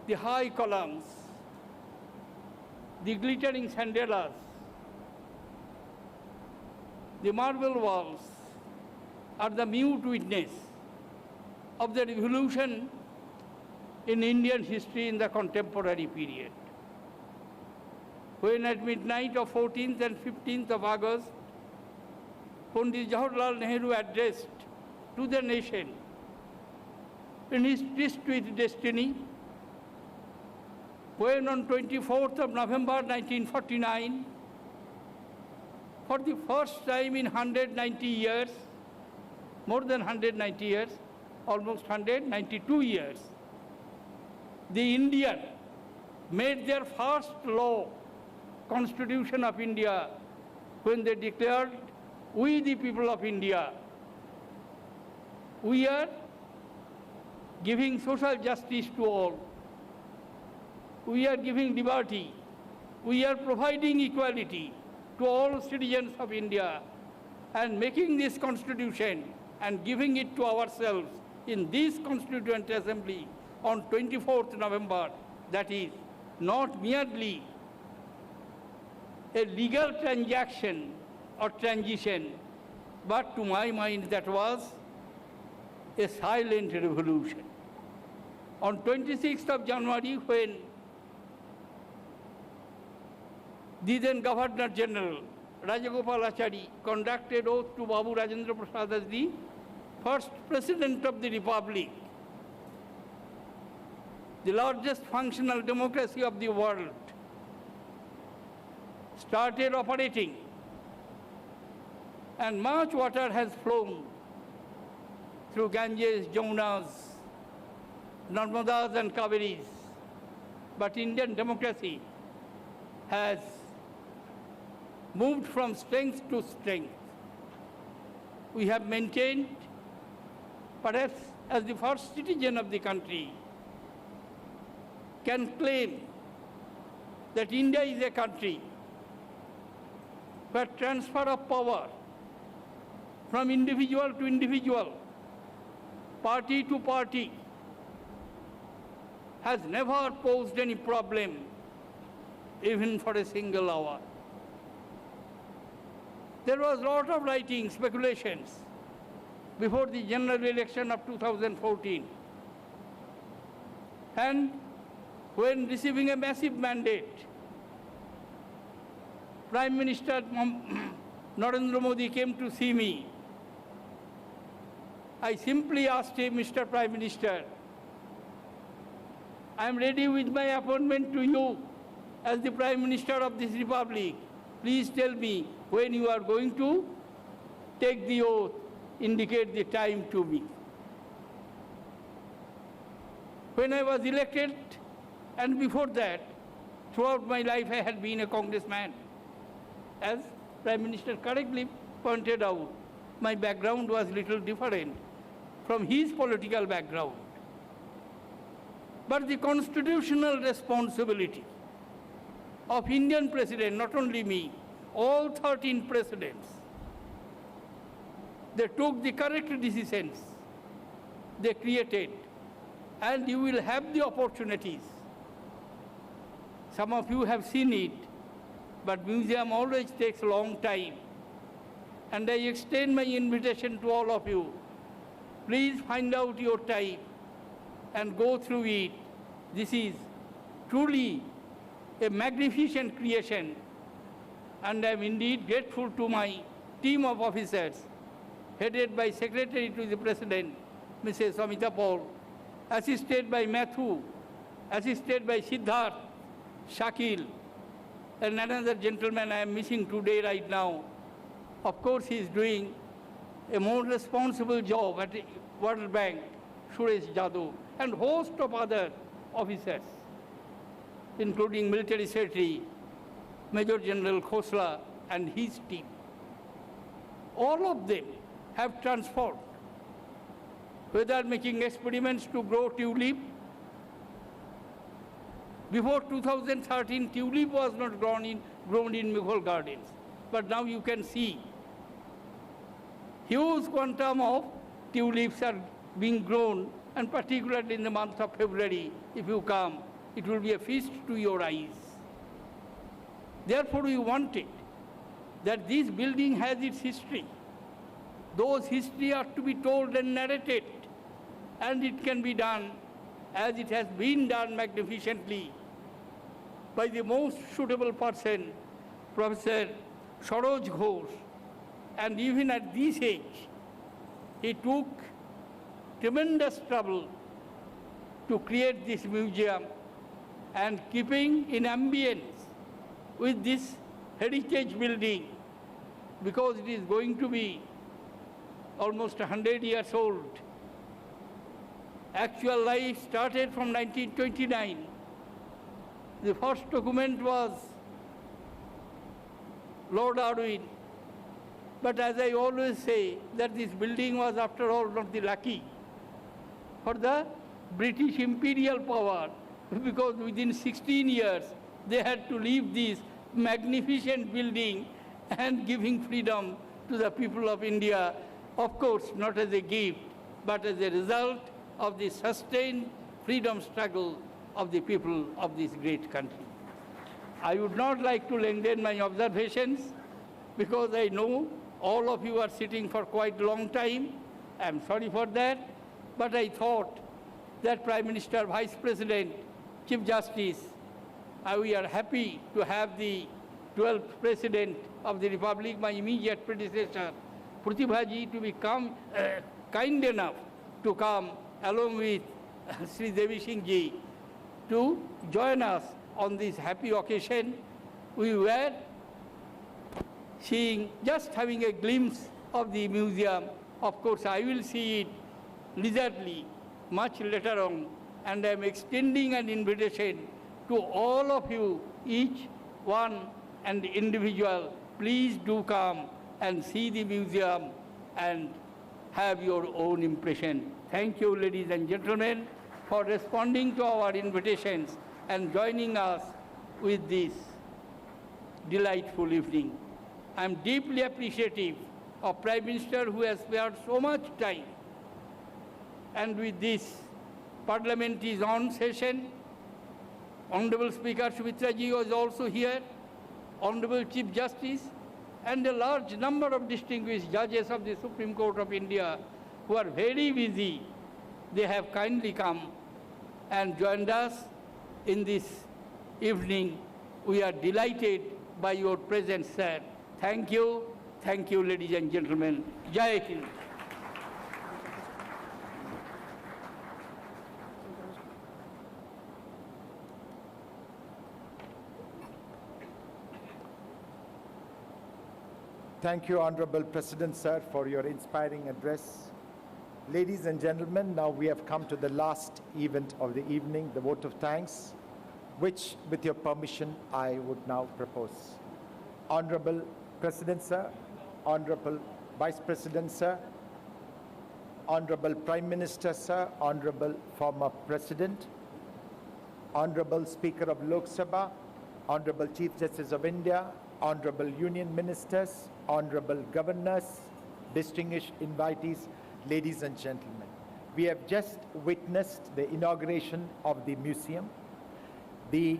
the high columns, the glittering chandelas, the marble walls are the mute witness of the revolution in Indian history in the contemporary period. When at midnight of 14th and 15th of August, Pandit Jawaharlal Nehru addressed to the nation in his Tryst with Destiny, when on 24th of November 1949, for the first time in 190 years, more than 190 years, almost 192 years, the Indian made their first law, Constitution of India, when they declared, we the people of India, we are giving social justice to all. We are giving liberty. We are providing equality to all citizens of India, and making this constitution and giving it to ourselves in this Constituent Assembly on 24th November, that is not merely a legal transaction or transition, but to my mind that was a silent revolution. On 26th of January, when the then Governor General Rajagopalachari conducted oath to Babu Rajendra Prasad as the first President of the Republic, the largest functional democracy of the world, started operating, and much water has flown through Ganges, Jamunas, Narmadas and Kaveris, but Indian democracy has moved from strength to strength. We have maintained perhaps as the first citizen of the country, can claim that India is a country where transfer of power from individual to individual, party to party, has never posed any problem, even for a single hour. There was a lot of writing, speculations, before the general election of 2014. And when receiving a massive mandate, Prime Minister Narendra Modi came to see me. I simply asked him, Mr. Prime Minister, I am ready with my appointment to you as the Prime Minister of this Republic. Please tell me when you are going to take the oath, indicate the time to me. When I was elected, and before that, throughout my life I had been a congressman. As Prime Minister correctly pointed out, my background was little different from his political background. But the constitutional responsibility of Indian president, not only me, all 13 presidents, they took the correct decisions they created, and you will have the opportunities. Some of you have seen it, but museum always takes a long time. And I extend my invitation to all of you. Please find out your time and go through it. This is truly a magnificent creation, and I am indeed grateful to my team of officers, headed by Secretary to the President, Mrs. Amita Paul, assisted by Matthew, assisted by Siddharth, Shakil, and another gentleman I am missing today right now. Of course, he is doing a more responsible job at the World Bank, Suresh Jadhav, and host of other officers, including Military Secretary, Major General Khosla and his team. All of them have transformed, whether making experiments to grow tulip. Before 2013, tulip was not grown in Mughal gardens, but now you can see huge quantum of tulips are being grown, and particularly in the month of February, if you come, it will be a feast to your eyes. Therefore, we wanted that this building has its history. Those history are to be told and narrated, and it can be done as it has been done magnificently by the most suitable person, Professor Saroj Ghosh. And even at this age, he took tremendous trouble to create this museum, and keeping in ambience with this heritage building, because it is going to be almost 100 years old. Actual life started from 1929. The first document was Lord Darwin. But as I always say, that this building was after all not the lucky for the British imperial power, because within 16 years they had to leave this magnificent building and giving freedom to the people of India, of course not as a gift, but as a result of the sustained freedom struggle of the people of this great country. I would not like to lengthen my observations, because I know all of you are sitting for quite a long time. I am sorry for that, but I thought that Prime Minister, Vice President, Chief Justice, we are happy to have the 12th President of the Republic, my immediate predecessor, Pratibha ji, to become kind enough to come along with Sri Devi Singh ji to join us on this happy occasion. We were seeing, just having a glimpse of the museum. Of course, I will see it leisurely much later on, and I am extending an invitation to all of you, each one and individual. Please do come and see the museum and have your own impression. Thank you, ladies and gentlemen, for responding to our invitations and joining us with this delightful evening. I am deeply appreciative of Prime Minister who has spared so much time. And with this, Parliament is on session. Honorable Speaker Sumitra ji was also here, Honorable Chief Justice, and a large number of distinguished judges of the Supreme Court of India who are very busy. They have kindly come and joined us in this evening. We are delighted by your presence, sir. Thank you, ladies and gentlemen. Jai Hind. Thank you, Honorable President, sir, for your inspiring address. Ladies and gentlemen, now we have come to the last event of the evening, the vote of thanks, which, with your permission, I would now propose. Honorable President, sir, Honorable Vice President, sir, Honorable Prime Minister, sir, Honorable former President, Honorable Speaker of Lok Sabha, Honorable Chief Justice of India, Honorable Union Ministers, Honorable Governors, distinguished invitees, ladies and gentlemen. We have just witnessed the inauguration of the museum, the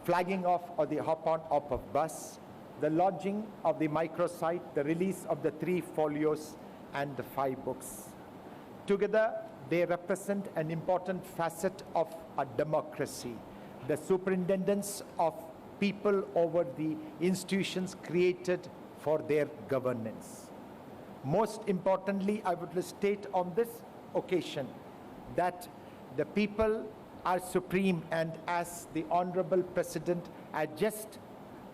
flagging off of the hop-on-hop of bus, the launching of the microsite, the release of the 3 folios and the 5 books. Together, they represent an important facet of a democracy, the superintendence of people over the institutions created for their governance. Most importantly, I would state on this occasion that the people are supreme, and as the Honorable President had just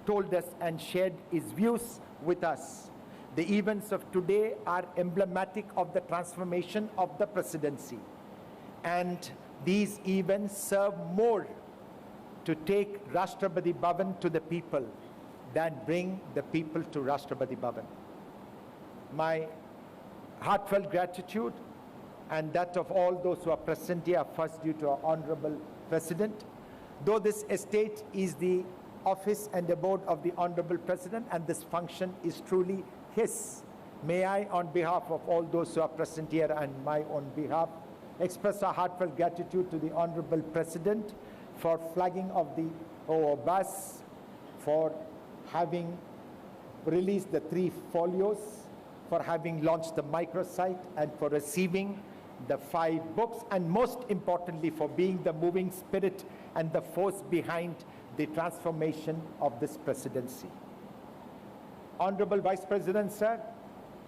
told us and shared his views with us, the events of today are emblematic of the transformation of the presidency. And these events serve more to take Rashtrapati Bhavan to the people than bring the people to Rashtrapati Bhavan. My heartfelt gratitude and that of all those who are present here are first due to our Honorable President. Though this estate is the office and abode of the Honorable President and this function is truly his, may I, on behalf of all those who are present here and my own behalf, express our heartfelt gratitude to the Honorable President for flagging of the bus, for having released the 3 folios, for having launched the microsite, and for receiving the 5 books, and most importantly for being the moving spirit and the force behind the transformation of this presidency. Honorable Vice President, sir,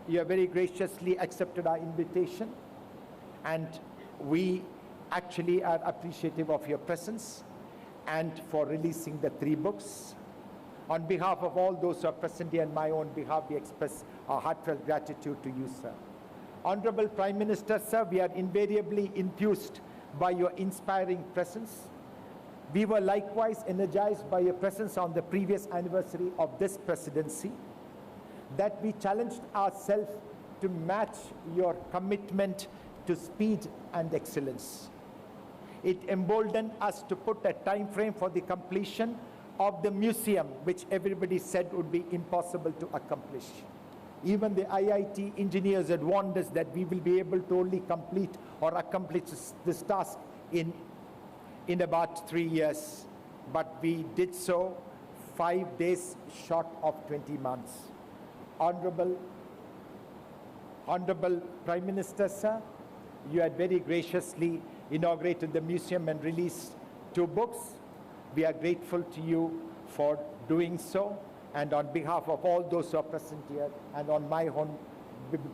you have very graciously accepted our invitation, and we actually are appreciative of your presence and for releasing the 3 books. On behalf of all those who are present here and my own behalf, we express our heartfelt gratitude to you, sir. Honorable Prime Minister, sir, we are invariably enthused by your inspiring presence. We were likewise energized by your presence on the previous anniversary of this presidency, that we challenged ourselves to match your commitment to speed and excellence. It emboldened us to put a time frame for the completion of the museum, which everybody said would be impossible to accomplish. Even the IIT engineers had warned us that we will be able to only complete or accomplish this task in about 3 years. But we did so 5 days short of 20 months. Honorable Prime Minister, sir, you had very graciously inaugurated the museum and released 2 books. We are grateful to you for doing so. And on behalf of all those who are present here and on my own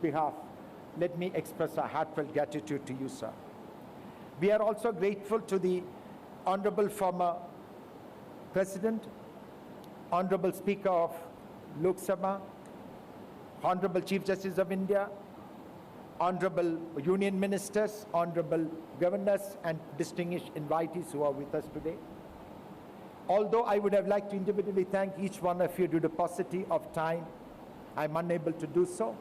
behalf, let me express our heartfelt gratitude to you, sir. We are also grateful to the Honorable former President, Honorable Speaker of Lok Sabha, Honorable Chief Justice of India, Honorable Union Ministers, Honorable Governors, and distinguished invitees who are with us today. Although I would have liked to individually thank each one of you due to paucity of time, I'm unable to do so.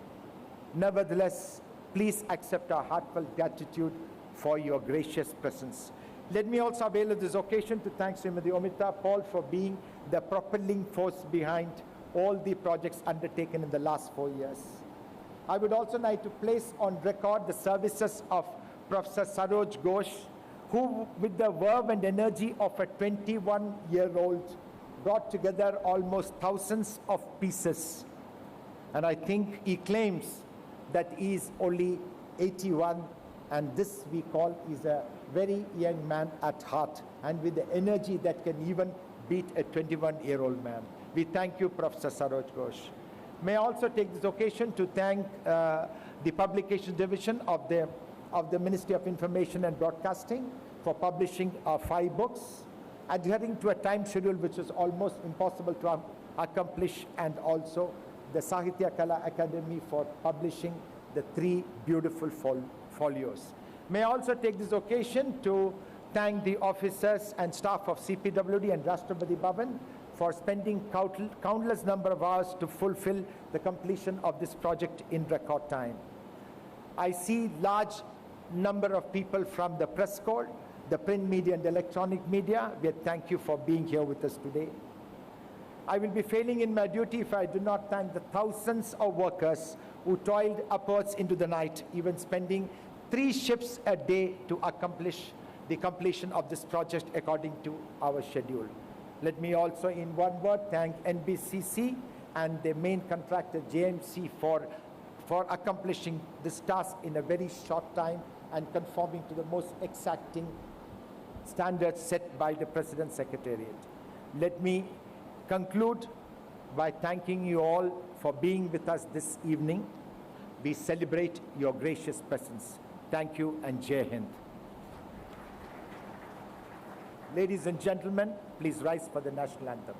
Nevertheless, Please accept our heartfelt gratitude for your gracious presence. Let me also avail of this occasion to thank Srimati Omita Paul for being the propelling force behind all the projects undertaken in the last 4 years. I would also like to place on record the services of Professor Saroj Ghosh, who, with the verve and energy of a 21-year-old, brought together almost thousands of pieces. And I think he claims that he is only 81, and this we call is a very young man at heart, and with the energy that can even beat a 21-year-old man. We thank you, Professor Saroj Ghosh. May I also take this occasion to thank the Publications Division of the Ministry of Information and Broadcasting for publishing our 5 books, adhering to a time schedule which is almost impossible to accomplish, and also the Sahitya Kala Academy for publishing the 3 beautiful folios. May I also take this occasion to thank the officers and staff of CPWD and Rashtrapati Bhavan for spending countless number of hours to fulfill the completion of this project in record time. I see large number of people from the press corps, the print media and electronic media. We thank you for being here with us today. I will be failing in my duty if I do not thank the thousands of workers who toiled upwards into the night, even spending 3 shifts a day to accomplish the completion of this project according to our schedule. Let me also, in one word, thank NBCC and the main contractor JMC for accomplishing this task in a very short time and conforming to the most exacting standards set by the President's Secretariat. Let me conclude by thanking you all for being with us this evening. We celebrate your gracious presence. Thank you, and Jai Hind. Ladies and gentlemen, please rise for the national anthem.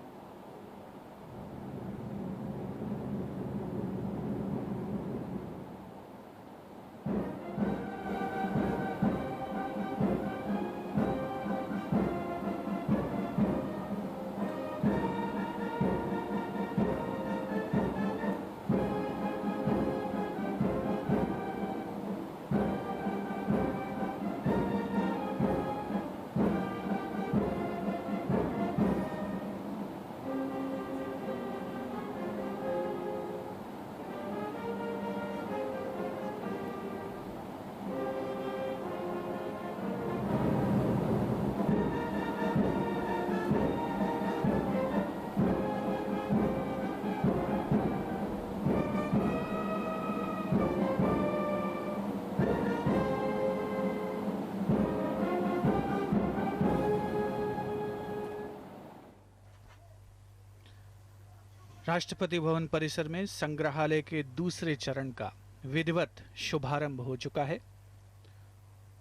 Rashtrapati Bhavan परिसर में संग्रहालय के दूसरे चरण का विधिवत शुभारंभ हो चुका है।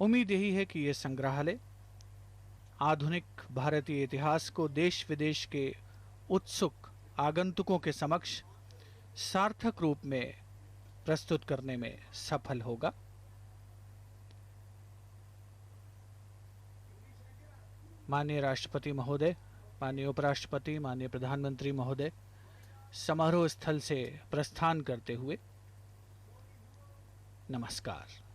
उम्मीद यही है कि यह संग्रहालय आधुनिक भारतीय इतिहास को देश विदेश के उत्सुक आगंतुकों के समक्ष सार्थक रूप में प्रस्तुत करने में सफल होगा। माननीय राष्ट्रपति महोदय, माननीय उपराष्ट्रपति, माननीय प्रधानमंत्री महोदय समारोह स्थल से प्रस्थान करते हुए नमस्कार।